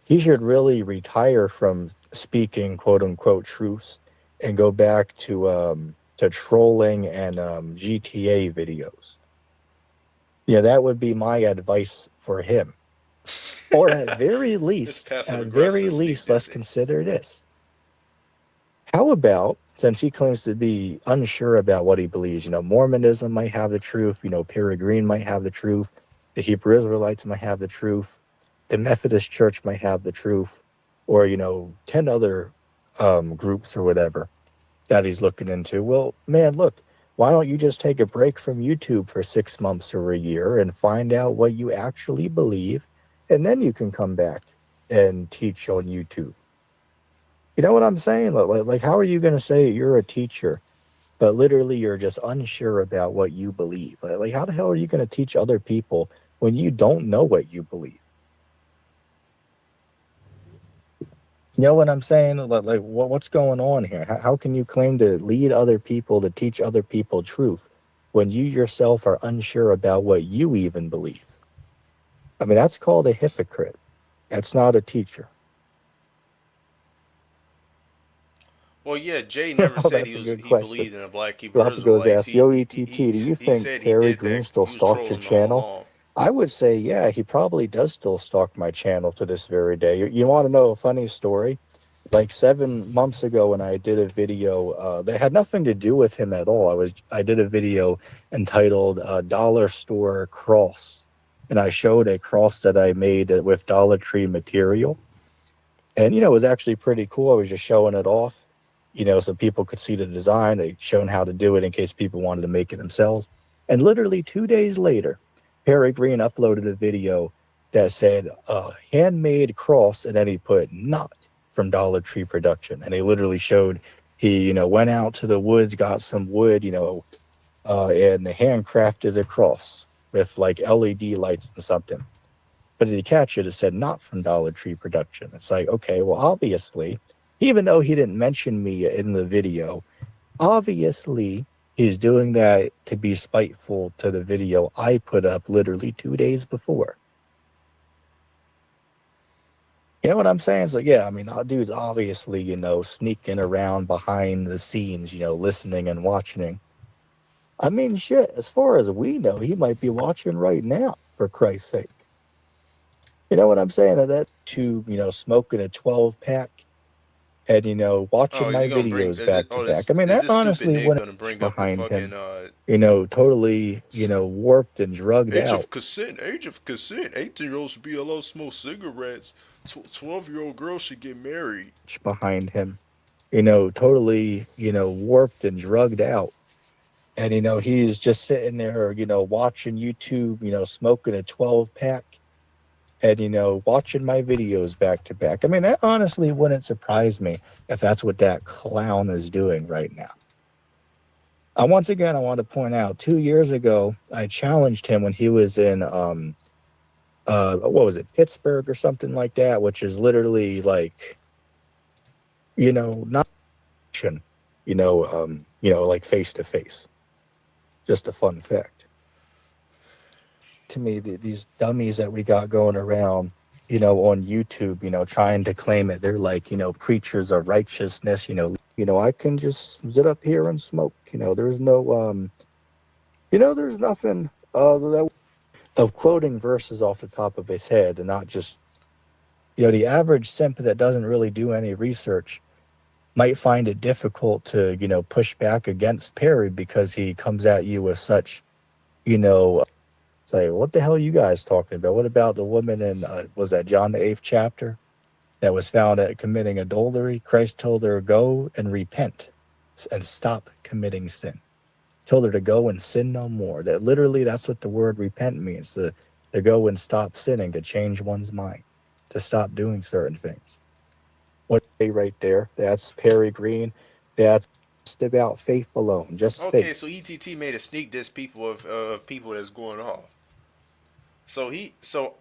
He should really retire from speaking quote unquote truths and go back to trolling and GTA videos. Yeah, that would be my advice for him. Or This passive aggressive sneak let's dissing. consider this. How about, since he claims to be unsure about what he believes, Mormonism might have the truth, Peregrine might have the truth, the Hebrew Israelites might have the truth, the Methodist Church might have the truth, or, 10 other groups or whatever that he's looking into. Well, man, look, why don't you just take a break from YouTube for 6 months or a year and find out what you actually believe, and then you can come back and teach on YouTube. You know what I'm saying? Like how are you going to say you're a teacher, but literally you're just unsure about what you believe? Like, how the hell are you going to teach other people when you don't know what you believe? You know what I'm saying? Like what's going on here? How can you claim to lead other people, to teach other people truth, when you yourself are unsure about what you even believe? I mean, that's called a hypocrite. That's not a teacher. Well, yeah, Jay never Oh, said that's a good he question. believed in the Black Hebrew Galapagos Israelites. asks, Yo, ETT, do you He think said he Perry did Green that. still He was stalked your trolling all channel? along. I would say, yeah, he probably does still stalk my channel to this very day. You want to know a funny story? Like 7 months ago, when I did a video that had nothing to do with him at all. I did a video entitled "Dollar Store Cross," and I showed a cross that I made with Dollar Tree material, and it was actually pretty cool. I was just showing it off, so people could see the design. They shown how to do it in case people wanted to make it themselves. And literally 2 days later, Perry Green uploaded a video that said handmade cross, and then he put not from Dollar Tree production. And he literally showed he, went out to the woods, got some wood, and handcrafted a cross with like LED lights and something. But if you catch it, it said not from Dollar Tree production. It's like, okay, well, obviously, even though he didn't mention me in the video, obviously he's doing that to be spiteful to the video I put up literally 2 days before. You know what I'm saying? So, yeah, I mean, that dude's obviously, sneaking around behind the scenes, listening and watching. I mean, shit, as far as we know, he might be watching right now, for Christ's sake. You know what I'm saying? That tube, smoking a 12 pack and, watching Oh, is he my gonna bring? videos back to back. This I mean, is that this stupid honestly nigga wouldn't gonna be bring up the behind fucking him, totally, warped and drugged age out of consent? Age of consent. 18-year-olds should be allowed to smoke cigarettes. 12-year-old girls should get married. behind him, totally, warped and drugged out. And, he's just sitting there, watching YouTube, smoking a 12 pack and watching my videos back to back. I mean, that honestly wouldn't surprise me if that's what that clown is doing right now. Once again, I want to point out 2 years ago, I challenged him when he was in what was it, Pittsburgh or something like that, which is literally like, not action, like face to face. Just a fun fact. To me, these dummies that we got going around, on YouTube, trying to claim it, they're like, preachers of righteousness, I can just sit up here and smoke. There's no, there's nothing that of quoting verses off the top of his head and not just, the average simp that doesn't really do any research might find it difficult to, push back against Perry because he comes at you with such, say, what the hell are you guys talking about? What about the woman in, was that John the 8th chapter that was found at committing adultery? Christ told her, go and repent and stop committing sin. Told her to go and sin no more. That literally, that's what the word repent means, to go and stop sinning, to change one's mind, to stop doing certain things. What right there? That's Perry Green. That's just about faith alone, just Okay, so faith. ETT made a sneak diss people of people that's going off. So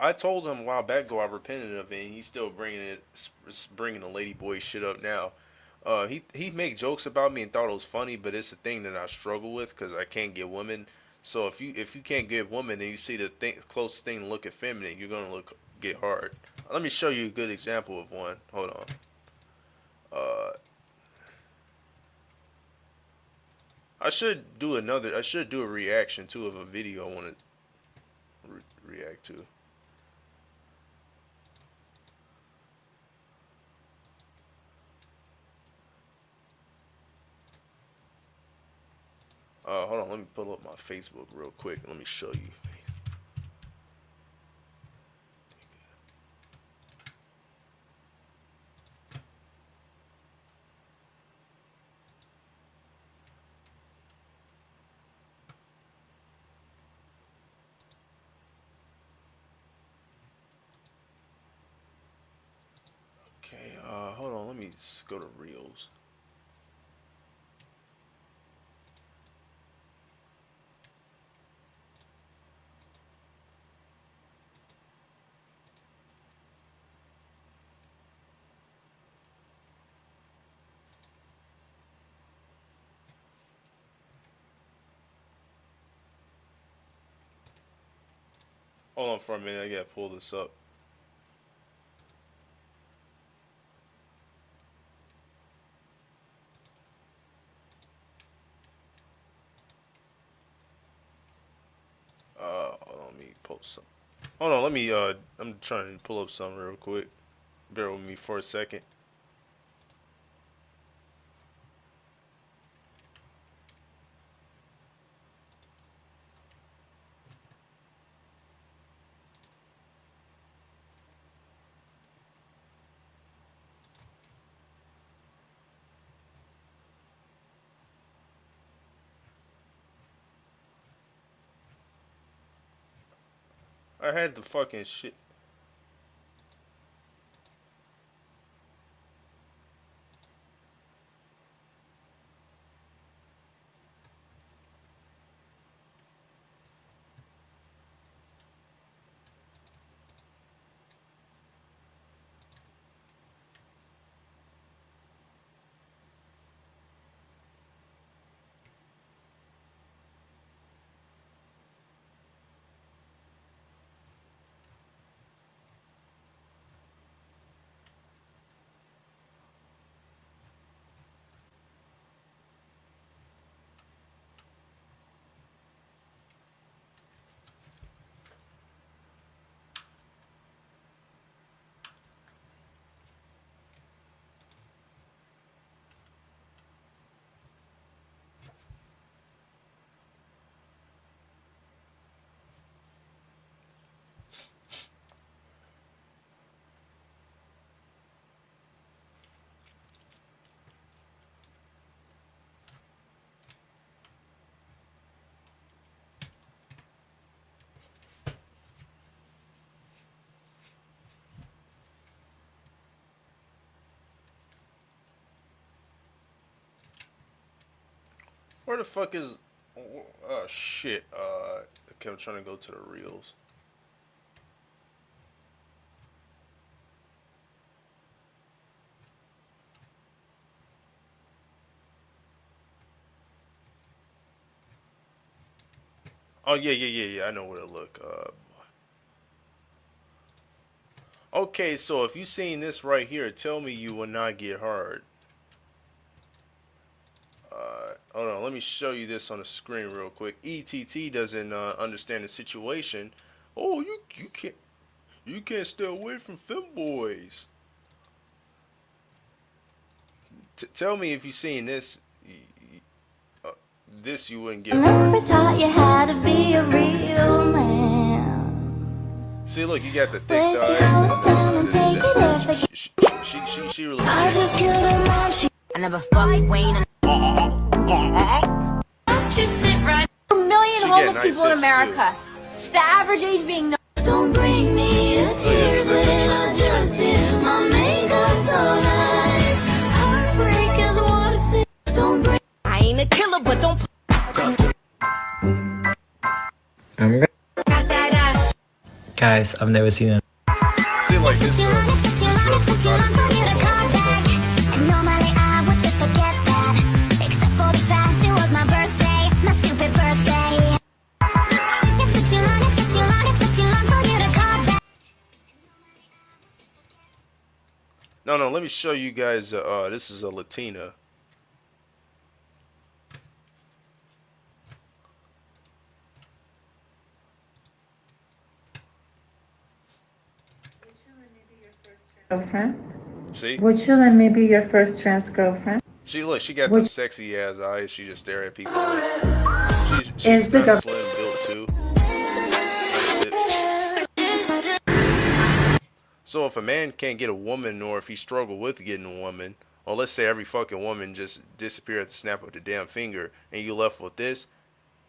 I told him a while back ago I repented of it, and he's still bringing the lady boy shit up now. He make jokes about me and thought it was funny, but it's a thing that I struggle with because I can't get women. So if you can't get women and you see the closest thing to look at feminine, you're gonna get hard. Let me show you a good example of one. Hold on. Uh, I should do a reaction too of a video I want to react to. Hold on, let me pull up my Facebook real quick and let me show you. Okay, hold on, let me go to Reels. Hold on for a minute, I gotta pull this up. Hold on, let me post some. Hold on, let me, I'm trying to pull up something real quick. Bear with me for a second. I had the fucking shit. Where the fuck is? Oh shit. Okay, I'm trying to go to the reels. Oh yeah. I know where to look. Okay, so if you seen this right here, tell me you will not get hard. Hold on, let me show you this on the screen real quick. ETT doesn't understand the situation. Oh, you can't stay away from femboys. Tell me if you seen this. Uh, this you wouldn't get hard. Never taught you how to be a real man. See, look, you got the thick Let you thighs hold down and take it if I she really. I just couldn't let you. I never fucked Wayne and don't you sit right. A million She homeless got nice people in hips, America. The average age being no. Don't bring me to tears when I just did my makeup so nice. Heartbreak is one thing. Don't bring. I ain't a killer, but don't. I'm gonna. Guys, I've never seen it. See, like this. Normally I would just forget that. Except for the fact it was my birthday, my stupid birthday. It took too long, it took too long, it took too long for you to call back. No, let me show you guys. This is a Latina. Girlfriend? See, Would you let me be your first trans girlfriend? she got Would the sexy ass eyes. She just stare at people. She's Is the kind of gov- slim built too. Nice hips. So if a man can't get a woman, or if he struggle with getting a woman, or let's say every fucking woman just disappear at the snap of the damn finger, and you left with this,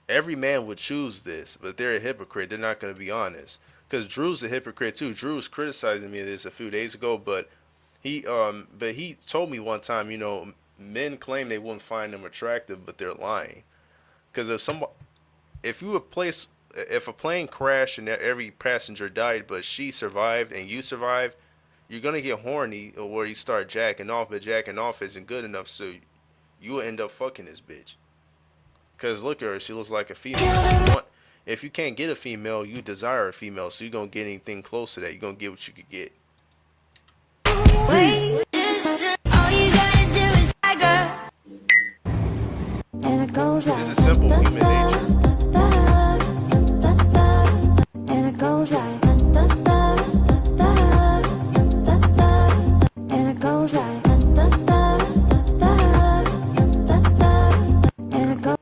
every man would choose this. But they're a hypocrite. They're not gonna be honest. Cause Drew's a hypocrite too. Drew was criticizing me of this a few days ago, but he told me one time, men claim they wouldn't find them attractive, but they're lying. Because if a plane crashed and every passenger died, but she survived and you survived, you're gonna get horny or you start jacking off, but jacking off isn't good enough, so you will end up fucking this bitch. Cause look at her, she looks like a female. If you can't get a female, you desire a female, so you're gonna get anything close to that. You're gonna get what you could get. Wait, all you gotta do is tiger. And it goes like. This is simple human nature. And it goes like. And it goes like. And it goes.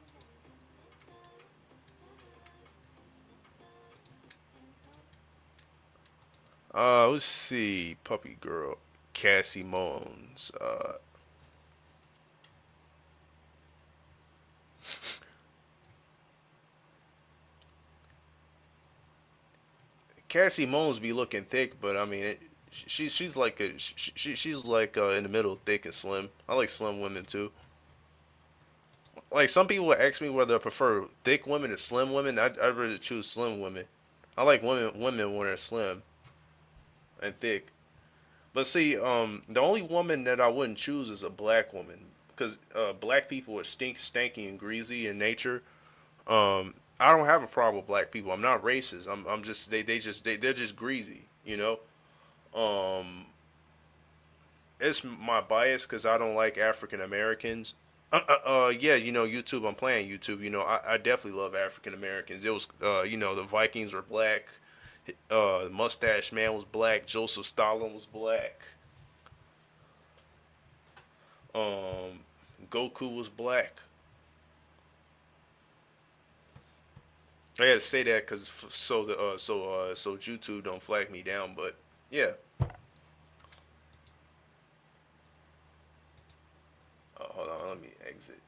Let's see, puppy girl, Cassie Moans. Cassie Moans be looking thick, but I mean, she's like she's like in the middle, thick and slim. I like slim women too. Like some people ask me whether I prefer thick women or slim women. I'd rather choose slim women. I like women when they're slim and thick. But see, the only woman that I wouldn't choose is a black woman, because black people are stanky, and greasy in nature. I don't have a problem with black people. I'm not racist. I'm just they're just greasy, you know. Um, it's my bias because I don't like African Americans. Yeah, YouTube. I'm playing YouTube. I definitely love African Americans. It was, the Vikings were black. Mustache Man was black. Joseph Stalin was black. Um, Goku was black. I had to say that because so YouTube don't flag me down. But yeah. Hold on, let me exit.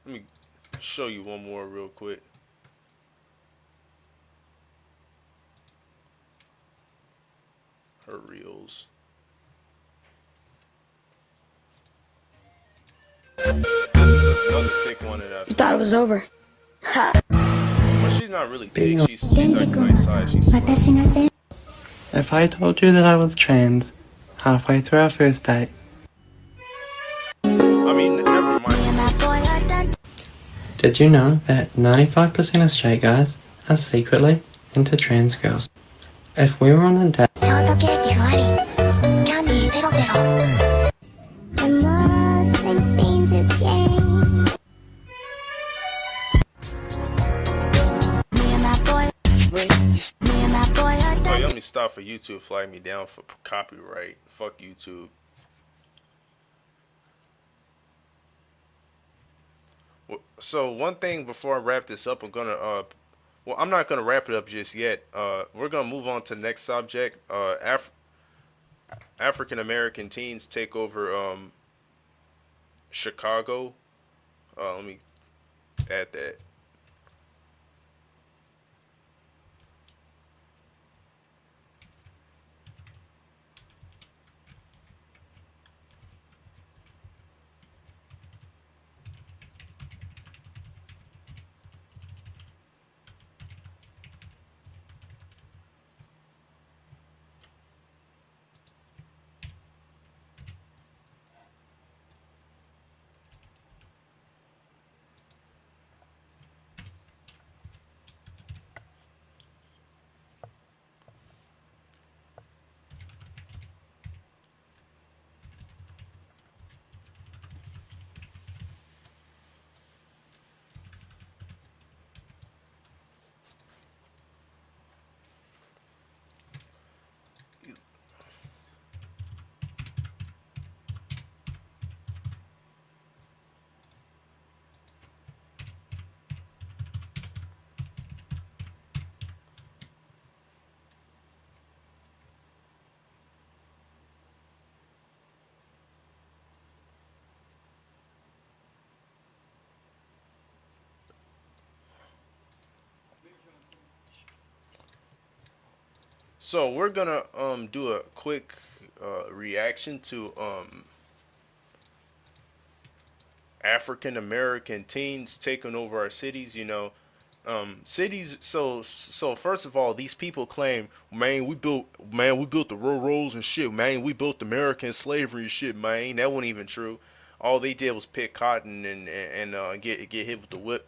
Let me show you one more real quick. Her reels. This is another thick one that I Thought it was over. Ha. Well, she's not really thick. She's like nice size. She's slim. If I told you that I was trans halfway through our first date, I mean, never mind. did you know that 95% of straight guys are secretly into trans girls? If we were on a date, Oh, you let me stop for YouTube. Flag me down for copyright. Fuck YouTube. So one thing before I wrap this up, I'm gonna well, I'm not gonna wrap it up just yet. We're gonna move on to the next subject. African American teens take over Chicago. Let me add that. So we're gonna do a quick reaction to African American teens taking over our cities. You know, cities. So first of all, these people claim, man, we built the railroads and shit. Man, we built American slavery and shit. Man, that wasn't even true. All they did was pick cotton and get hit with the whip.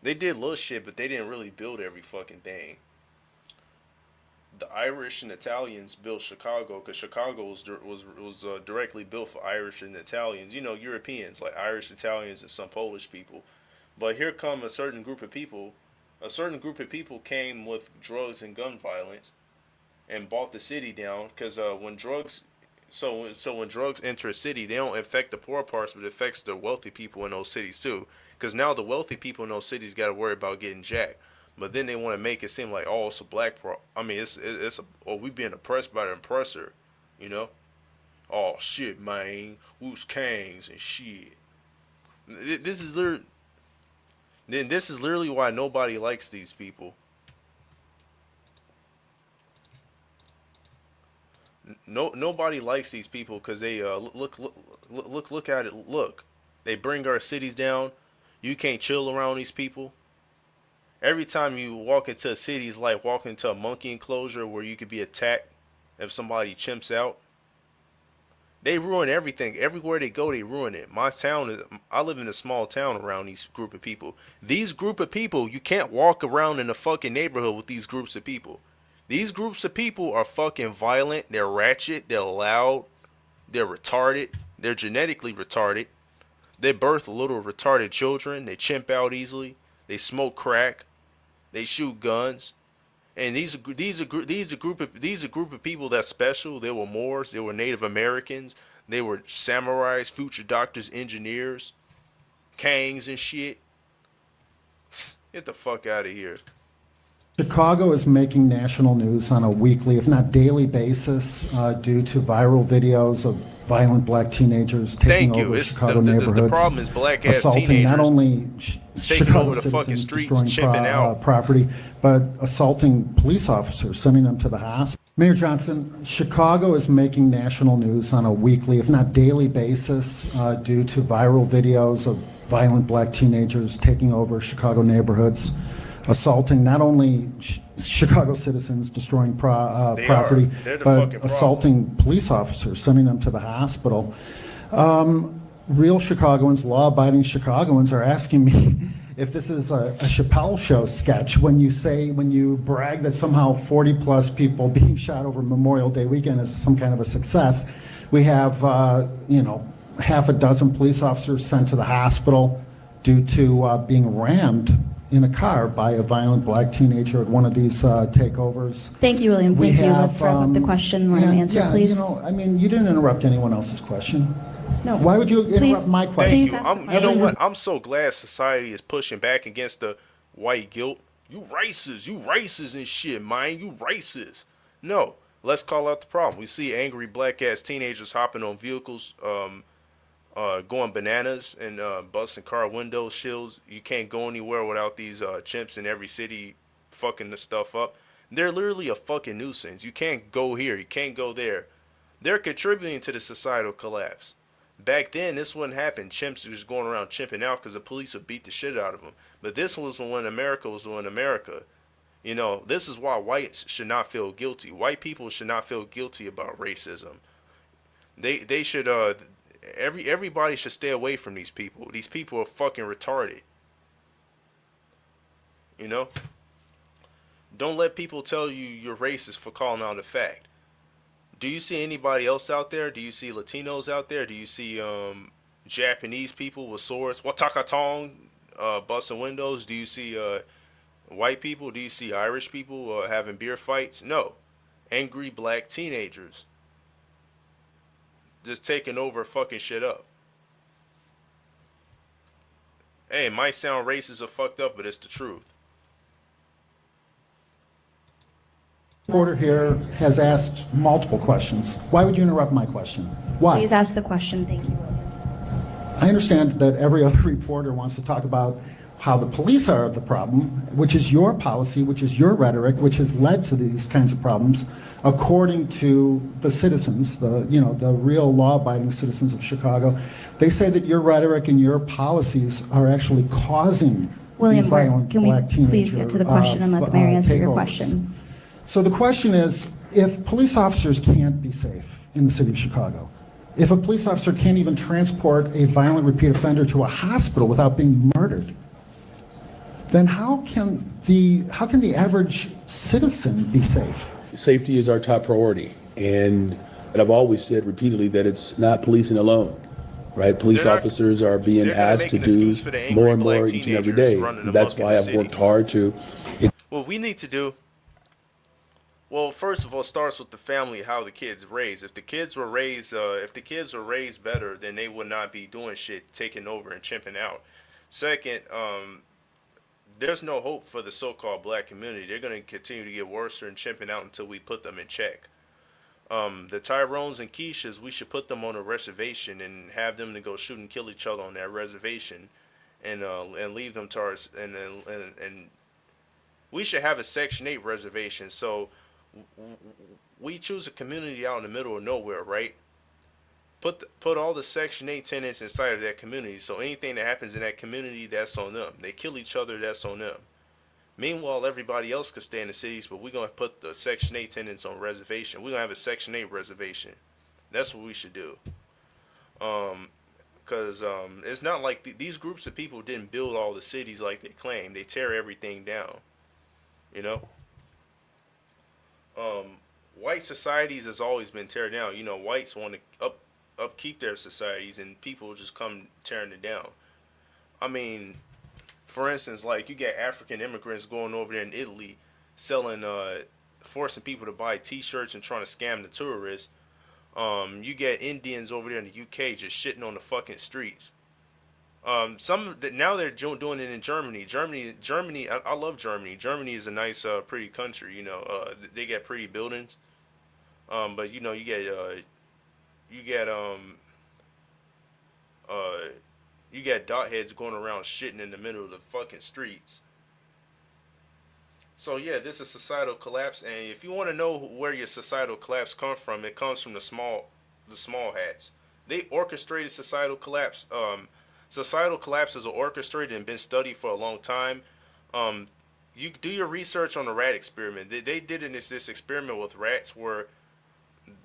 They did little shit, but they didn't really build every fucking thing. The Irish and Italians built Chicago because Chicago was directly built for Irish and Italians. You know, Europeans like Irish, Italians, and some Polish people. But here come a certain group of people. A certain group of people came with drugs and gun violence, and bought the city down. Because when drugs enter a city, they don't affect the poor parts, but it affects the wealthy people in those cities too. Because now the wealthy people in those cities got to worry about getting jacked. But then they want to make it seem like, oh, it's a black pro. I mean, we being oppressed by the oppressor, you know? Oh shit, man, who's Kangs and shit. This is literally why nobody likes these people. Nobody likes these people because they look at it. Look, they bring our cities down. You can't chill around these people. Every time you walk into a city, it's like walking into a monkey enclosure where you could be attacked if somebody chimps out. They ruin everything. Everywhere they go, they ruin it. I live in a small town around these group of people. These group of people, you can't walk around in a fucking neighborhood with these groups of people. These groups of people are fucking violent. They're ratchet. They're loud. They're retarded. They're genetically retarded. They birth little retarded children. They chimp out easily. They smoke crack. They shoot guns, and these are a group of people that's special. They were Moors, they were Native Americans, they were samurais, future doctors, engineers, Kangs and shit. Get the fuck out of here. Chicago is making national news on a weekly, if not daily basis, due to viral videos of violent black teenagers taking over Chicago neighborhoods. The problem is black ass assaulting teenagers not only taking Chicago over the fucking citizens, streets, destroying chipping out property, but assaulting police officers, sending them to the hospital. Mayor Johnson, Chicago is making national news on a weekly, if not daily basis due to viral videos of violent black teenagers taking over Chicago neighborhoods, assaulting not only Chicago citizens, destroying property, They're the but fucking problem. assaulting police officers, sending them to the hospital. Real Chicagoans, law-abiding Chicagoans are asking me if this is a Chappelle Show sketch when you brag that somehow 40 plus people being shot over Memorial Day weekend is some kind of a success. We have, half a dozen police officers sent to the hospital due to being rammed in a car by a violent black teenager at one of these takeovers. Thank you, William. Thank you. Let's wrap up the question. Let him answer, please. You didn't interrupt anyone else's question. No. Why would you interrupt my question? Thank Please you. ask the You question. know what? I'm so glad society is pushing back against the white guilt. You racist and shit, man. You racist. No, let's call out the problem. We see angry black ass teenagers hopping on vehicles, going bananas and busting car window shields. You can't go anywhere without these chimps in every city fucking the stuff up. They're literally a fucking nuisance. You can't go here. You can't go there. They're contributing to the societal collapse. Back then, this wouldn't happen. Chimps were just going around chimping out because the police would beat the shit out of them. But this was when America was when America. You know, this is why whites should not feel guilty. White people should not feel guilty about racism. They should everybody should stay away from these people. These people are fucking retarded. You know? Don't let people tell you you're racist for calling out a fact. Do you see anybody else out there? Do you see Latinos out there? Do you see Japanese people with swords? Watakatong, busting windows? Do you see white people? Do you see Irish people having beer fights? No. Angry black teenagers. Just taking over fucking shit up. Hey, it might sound racist or fucked up, but it's the truth. Reporter here has asked multiple questions. Why would you interrupt my question? Why? Please ask the question. Thank you. I understand that every other reporter wants to talk about how the police are the problem, which is your policy, which is your rhetoric, which has led to these kinds of problems, according to the citizens, the real law-abiding citizens of Chicago. They say that your rhetoric and your policies are actually causing William, these violent can we black teenager please get to the question and let the mayor answer your takeovers. question? So the question is, if police officers can't be safe in the city of Chicago, if a police officer can't even transport a violent repeat offender to a hospital without being murdered, then how can the average citizen be safe? Safety is our top priority, and I've always said repeatedly that it's not policing alone, right? Police officers are being asked to do more and more each and every day. And that's why I've worked hard to. What we need to do, well, first of all, it starts with the family, how the kids raised. If the kids were raised better, then they would not be doing shit, taking over and chimping out. Second, there's no hope for the so-called black community. They're going to continue to get worse and chimping out until we put them in check. The Tyrones and Keishas, we should put them on a reservation and have them to go shoot and kill each other on that reservation, and leave them to our and we should have a Section 8 reservation. So we choose a community out in the middle of nowhere, right? Put all the Section 8 tenants inside of that community. So anything that happens in that community, that's on them. They kill each other, that's on them. Meanwhile, everybody else could stay in the cities, but we're going to put the Section 8 tenants on reservation. We're going to have a Section 8 reservation. That's what we should do. Because it's not like these groups of people didn't build all the cities like they claim. They tear everything down. You know? White societies has always been teared down. You know, whites want to upkeep their societies, and people just come tearing it down. I mean, for instance, like you get African immigrants going over there in Italy, selling, forcing people to buy T-shirts and trying to scam the tourists. You get Indians over there in the UK just shitting on the fucking streets. Now they're doing it in Germany. Germany. I love Germany. Germany is a nice, pretty country. You know, they get pretty buildings. But you know, you get dot heads going around shitting in the middle of the fucking streets. So yeah, this is societal collapse, and if you want to know where your societal collapse comes from, it comes from the small hats. They orchestrated societal collapse. Societal collapse is orchestrated and been studied for a long time. Um, you do your research on the rat experiment. They did this experiment with rats where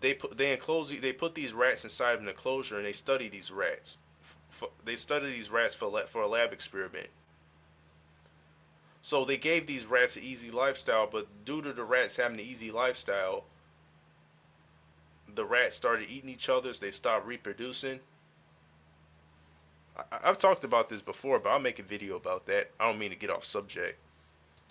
they put these rats inside of an enclosure and they study these rats. They study these rats for a lab experiment. So they gave these rats an easy lifestyle, but due to the rats having an easy lifestyle, the rats started eating each other. So they stopped reproducing. I've talked about this before, but I'll make a video about that. I don't mean to get off subject.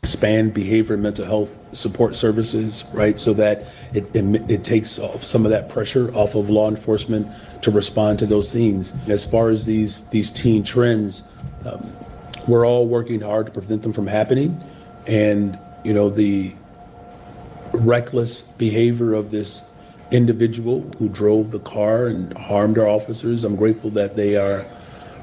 Expand behavior and mental health support services, right? So that it takes off some of that pressure off of law enforcement to respond to those scenes. As far as these teen trends, we're all working hard to prevent them from happening. And, you know, the reckless behavior of this individual who drove the car and harmed our officers, I'm grateful that they are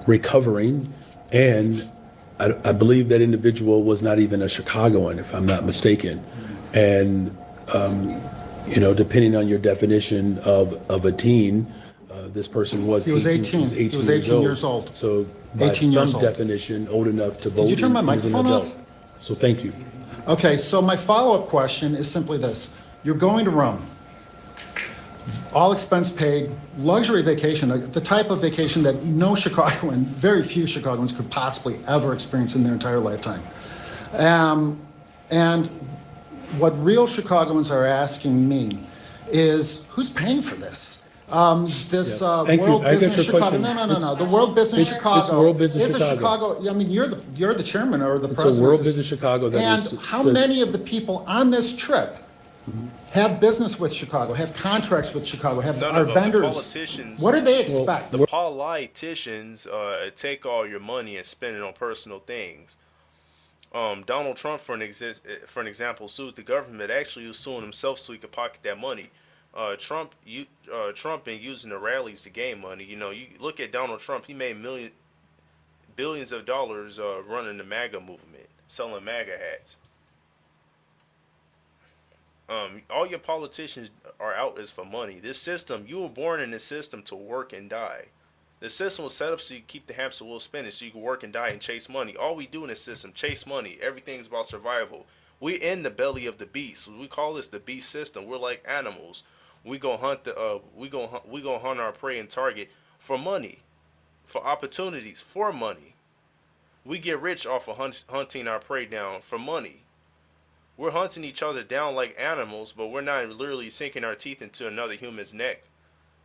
recovering. And I believe that individual was not even a Chicagoan, if I'm not mistaken. And, you know, depending on your definition of a teen, this person was 18. He was 18 years old. So by 18 years some old. definition, old enough to vote. Did you turn my is an microphone adult. off? So thank you. Okay, so my follow-up question is simply this. You're going to Rome, all expense paid, luxury vacation, the type of vacation that no Chicagoan, very few Chicagoans could possibly ever experience in their entire lifetime. And what real Chicagoans are asking me is, who's paying for this? This Thank you. World I got Business your Chicago. question. No. The World Business Chicago it's World Business is a Chicago. I mean, you're the chairman or the It's president. a World of this. Business Chicago that And is- how says- many of the people on this trip have business with Chicago, have contracts with Chicago, are The vendors? politicians. What do they expect? The politicians take all your money and spend it on personal things. Donald Trump, for an example, sued the government. Actually, he was suing himself so he could pocket that money. Trump been using the rallies to gain money. You know, you look at Donald Trump. He made billions of dollars running the MAGA movement, selling MAGA hats. All your politicians are out is for money. This system, you were born in this system to work and die. The system was set up so you keep the hamster wheel spinning, so you can work and die and chase money. All we do in this system, chase money. Everything's about survival. We in the belly of the beast. We call this the beast system. We're like animals. We go hunt we go hunt our prey and target for money, for opportunities, for money. We get rich off of hunting our prey down for money. We're hunting each other down like animals, but we're not literally sinking our teeth into another human's neck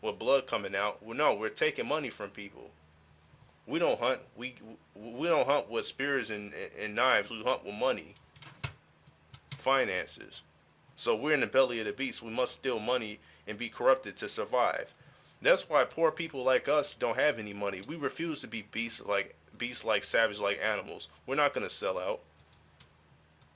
with blood coming out. Well, no, we're taking money from people. We don't hunt. We don't hunt with spears and knives. We hunt with money, finances. So we're in the belly of the beast. We must steal money and be corrupted to survive. That's why poor people like us don't have any money. We refuse to be beasts like savage like animals. We're not gonna sell out.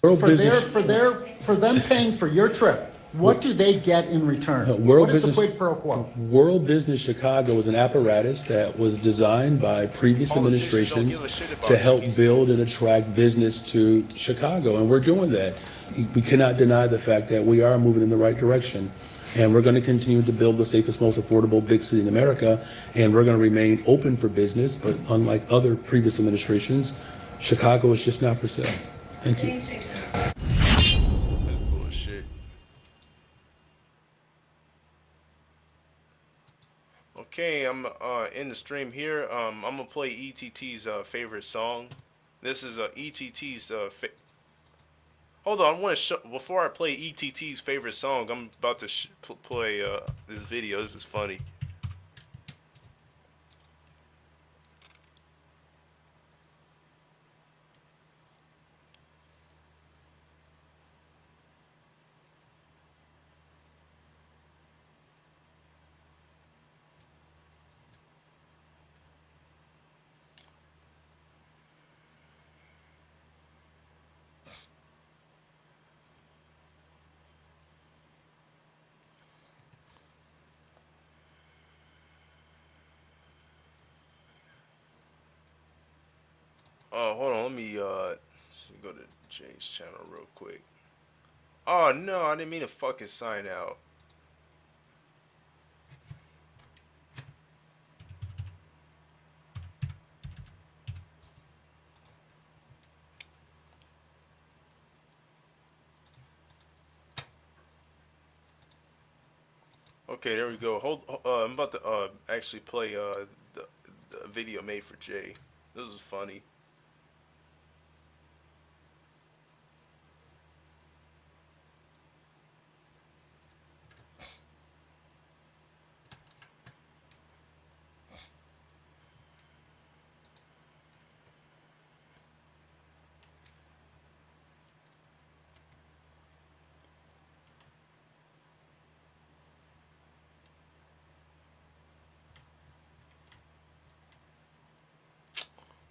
For them paying for your trip, what do they get in return? What is the quid pro quo? World Business Chicago is an apparatus that was designed by previous administrations to help build and attract business to Chicago, and we're doing that. We cannot deny the fact that we are moving in the right direction, and we're going to continue to build the safest, most affordable big city in America, and we're going to remain open for business, but unlike other previous administrations, Chicago is just not for sale. Thank you. That's bullshit. Okay, I'm in the stream here. I'm gonna play ETT's favorite song. This is ETT's Hold on, I want to show before I play ETT's favorite song. I'm about to play this video. This is funny. Hold on, let me go to Jay's channel real quick. Oh no, I didn't mean to fucking sign out. Okay, there we go. I'm about to actually play the video made for Jay. This is funny.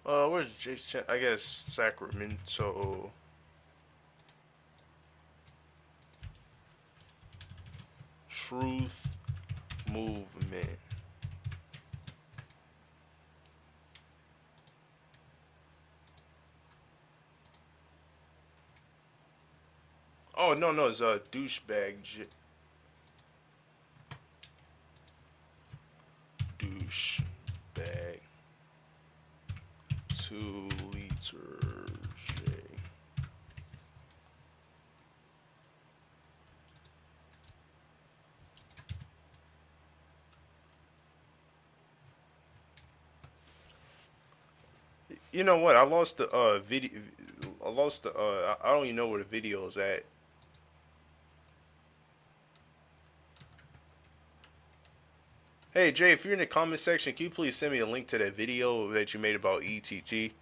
Where's Jay's channel? I guess Sacramento. Truth Movement. Oh no, it's a douchebag. Douchebag. 2-liter J. You know what? I lost the video. I lost the I don't even know where the video is at. Hey Jay, if you're in the comment section, can you please send me a link to that video that you made about ETT?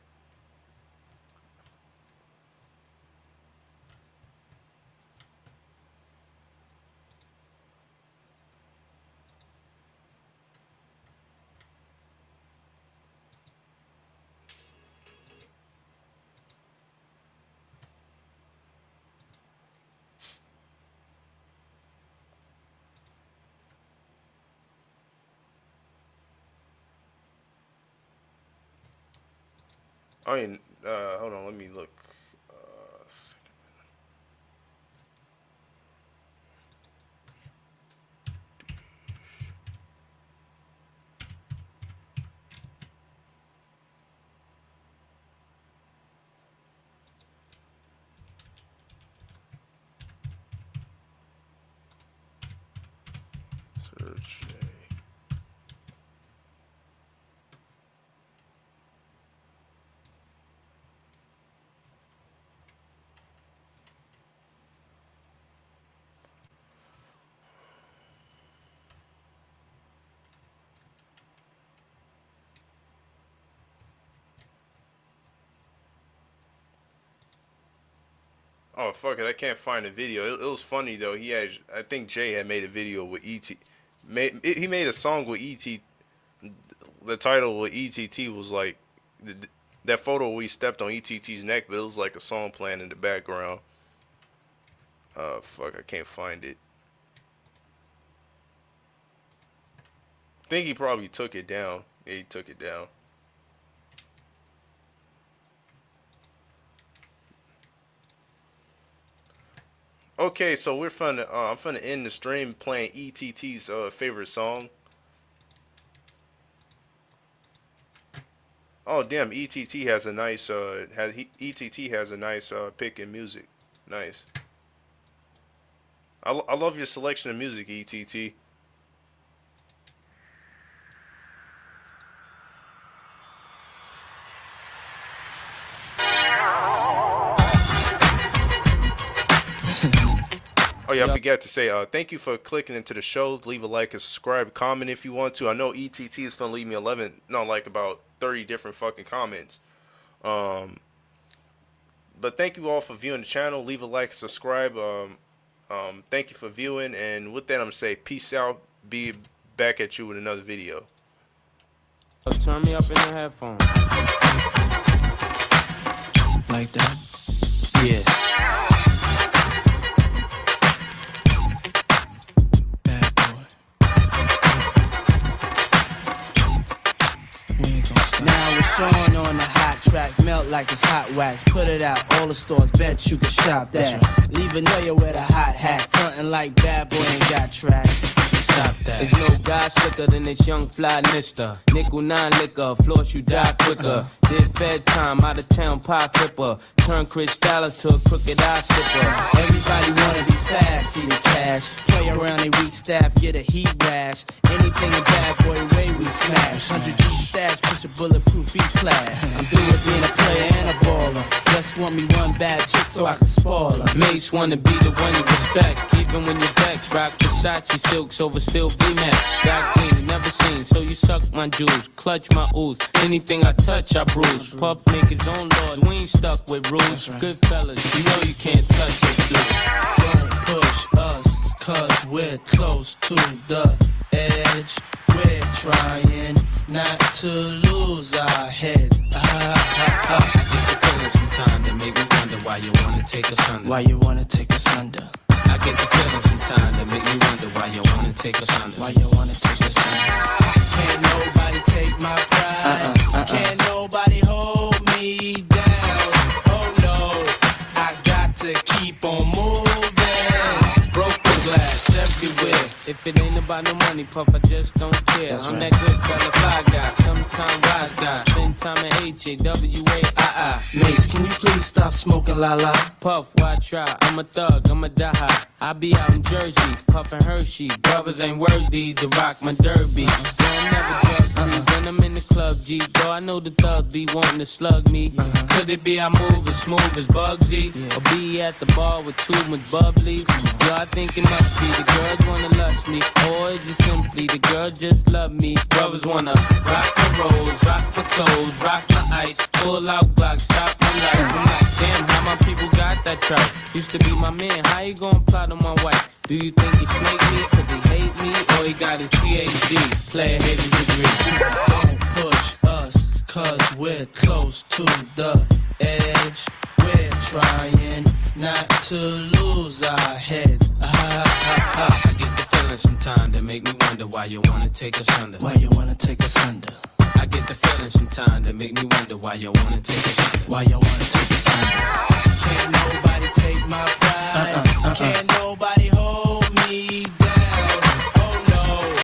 I mean, hold on, let me look. Search. Oh fuck it, I can't find the video. It was funny though. I think Jay had made a video with ET. He made a song with ET. The title with ETT was like that photo where he stepped on ETT's neck, but it was like a song playing in the background. Fuck, I can't find it. I think he probably took it down. Yeah, he took it down. Okay, so I'm finna end the stream playing ETT's favorite song. Oh damn, ETT has a nice ETT has a nice pick in music. Nice. I love your selection of music, ETT. Oh yeah, I forgot to say thank you for clicking into the show. Leave a like and subscribe, comment if you want to. I know ETT is gonna leave me about 30 different fucking comments. But thank you all for viewing the channel. Leave a like, subscribe. Thank you for viewing, and with that I'm gonna say peace out. Be back at you with another video. Turn me up in the headphones. Like that? Yeah. Now it's on the hot track, melt like like it's hot wax. Put it out, all the stores, bet you can shop that. Leave a nigga with a hot hat, frontin' like bad boy ain't got tracks. Stop that. There's no guy slicker than this young fly mister. Nickel 9 liquor, floss you die quicker. Did fed time, out of town pie flipper. Turn Chris Dallas to a crooked eye slipper. Everybody wanna be fast, see the cash. Play around they weak staff, get a heat rash. Anything a bad boy way we smash. 100 deep stash, push a bulletproof E-class. I'm through with being a player and a baller. Just want me one bad chick so I can spoil her. Mace wanna be the one you respect. Even when your decks rock Versace silks over still V-Max. Got green, you never seen, so you suck my juice. Clutch my ooze, anything I touch I bruise. Puff make his own laws, we ain't stuck with rules. Good fellas, you know you can't touch us, dude. Don't push us, cause we're close to the edge. We're trying not to lose our heads. I get the feeling sometimes that make me wonder why you wanna take us under. Why you wanna take us under? I get the feeling sometimes that make me wonder why you wanna take us under. Why you wanna take us under? Can't nobody take my pride. Can't nobody hold me down. Oh no, I got to keep on moving. Broken glass everywhere. If it ain't about no money, puff, I just don't care. I'm that good fella, fly guy, sometime wise guy. Spend time at j3W. Mace, can you please stop smoking la la? Puff, why try? I'm a thug, I'm a die. I be out in Jersey, puffin' Hershey. Brothers ain't worthy to rock my derby. So I'm never drug free when I'm in the club, G. Though I know the thugs be wanting to slug me. Could it be I move as smooth as Bugsy? Or be at the bar with too much bubbly? Yo, I think it must be the girls wanna lust me. Or is it simply the girl just love me? Brothers wanna rock the rolls, rock the clothes, rock the ice. Pull out Glock, stop my life. I'm like, damn, how my people got that tripe? Used to be my man, how you gonna plot on my wife? Do you think he snake me cause he hate me? Or he got his PhD, player hating degree? Don't push us, cause we're close to the edge. We're trying not to lose our heads. I get the feeling sometimes that make me wonder why you wanna take us under. Why you wanna take us under? I get the feeling sometimes that make me wonder why you wanna take us under. Why you wanna take us under? Can't nobody take my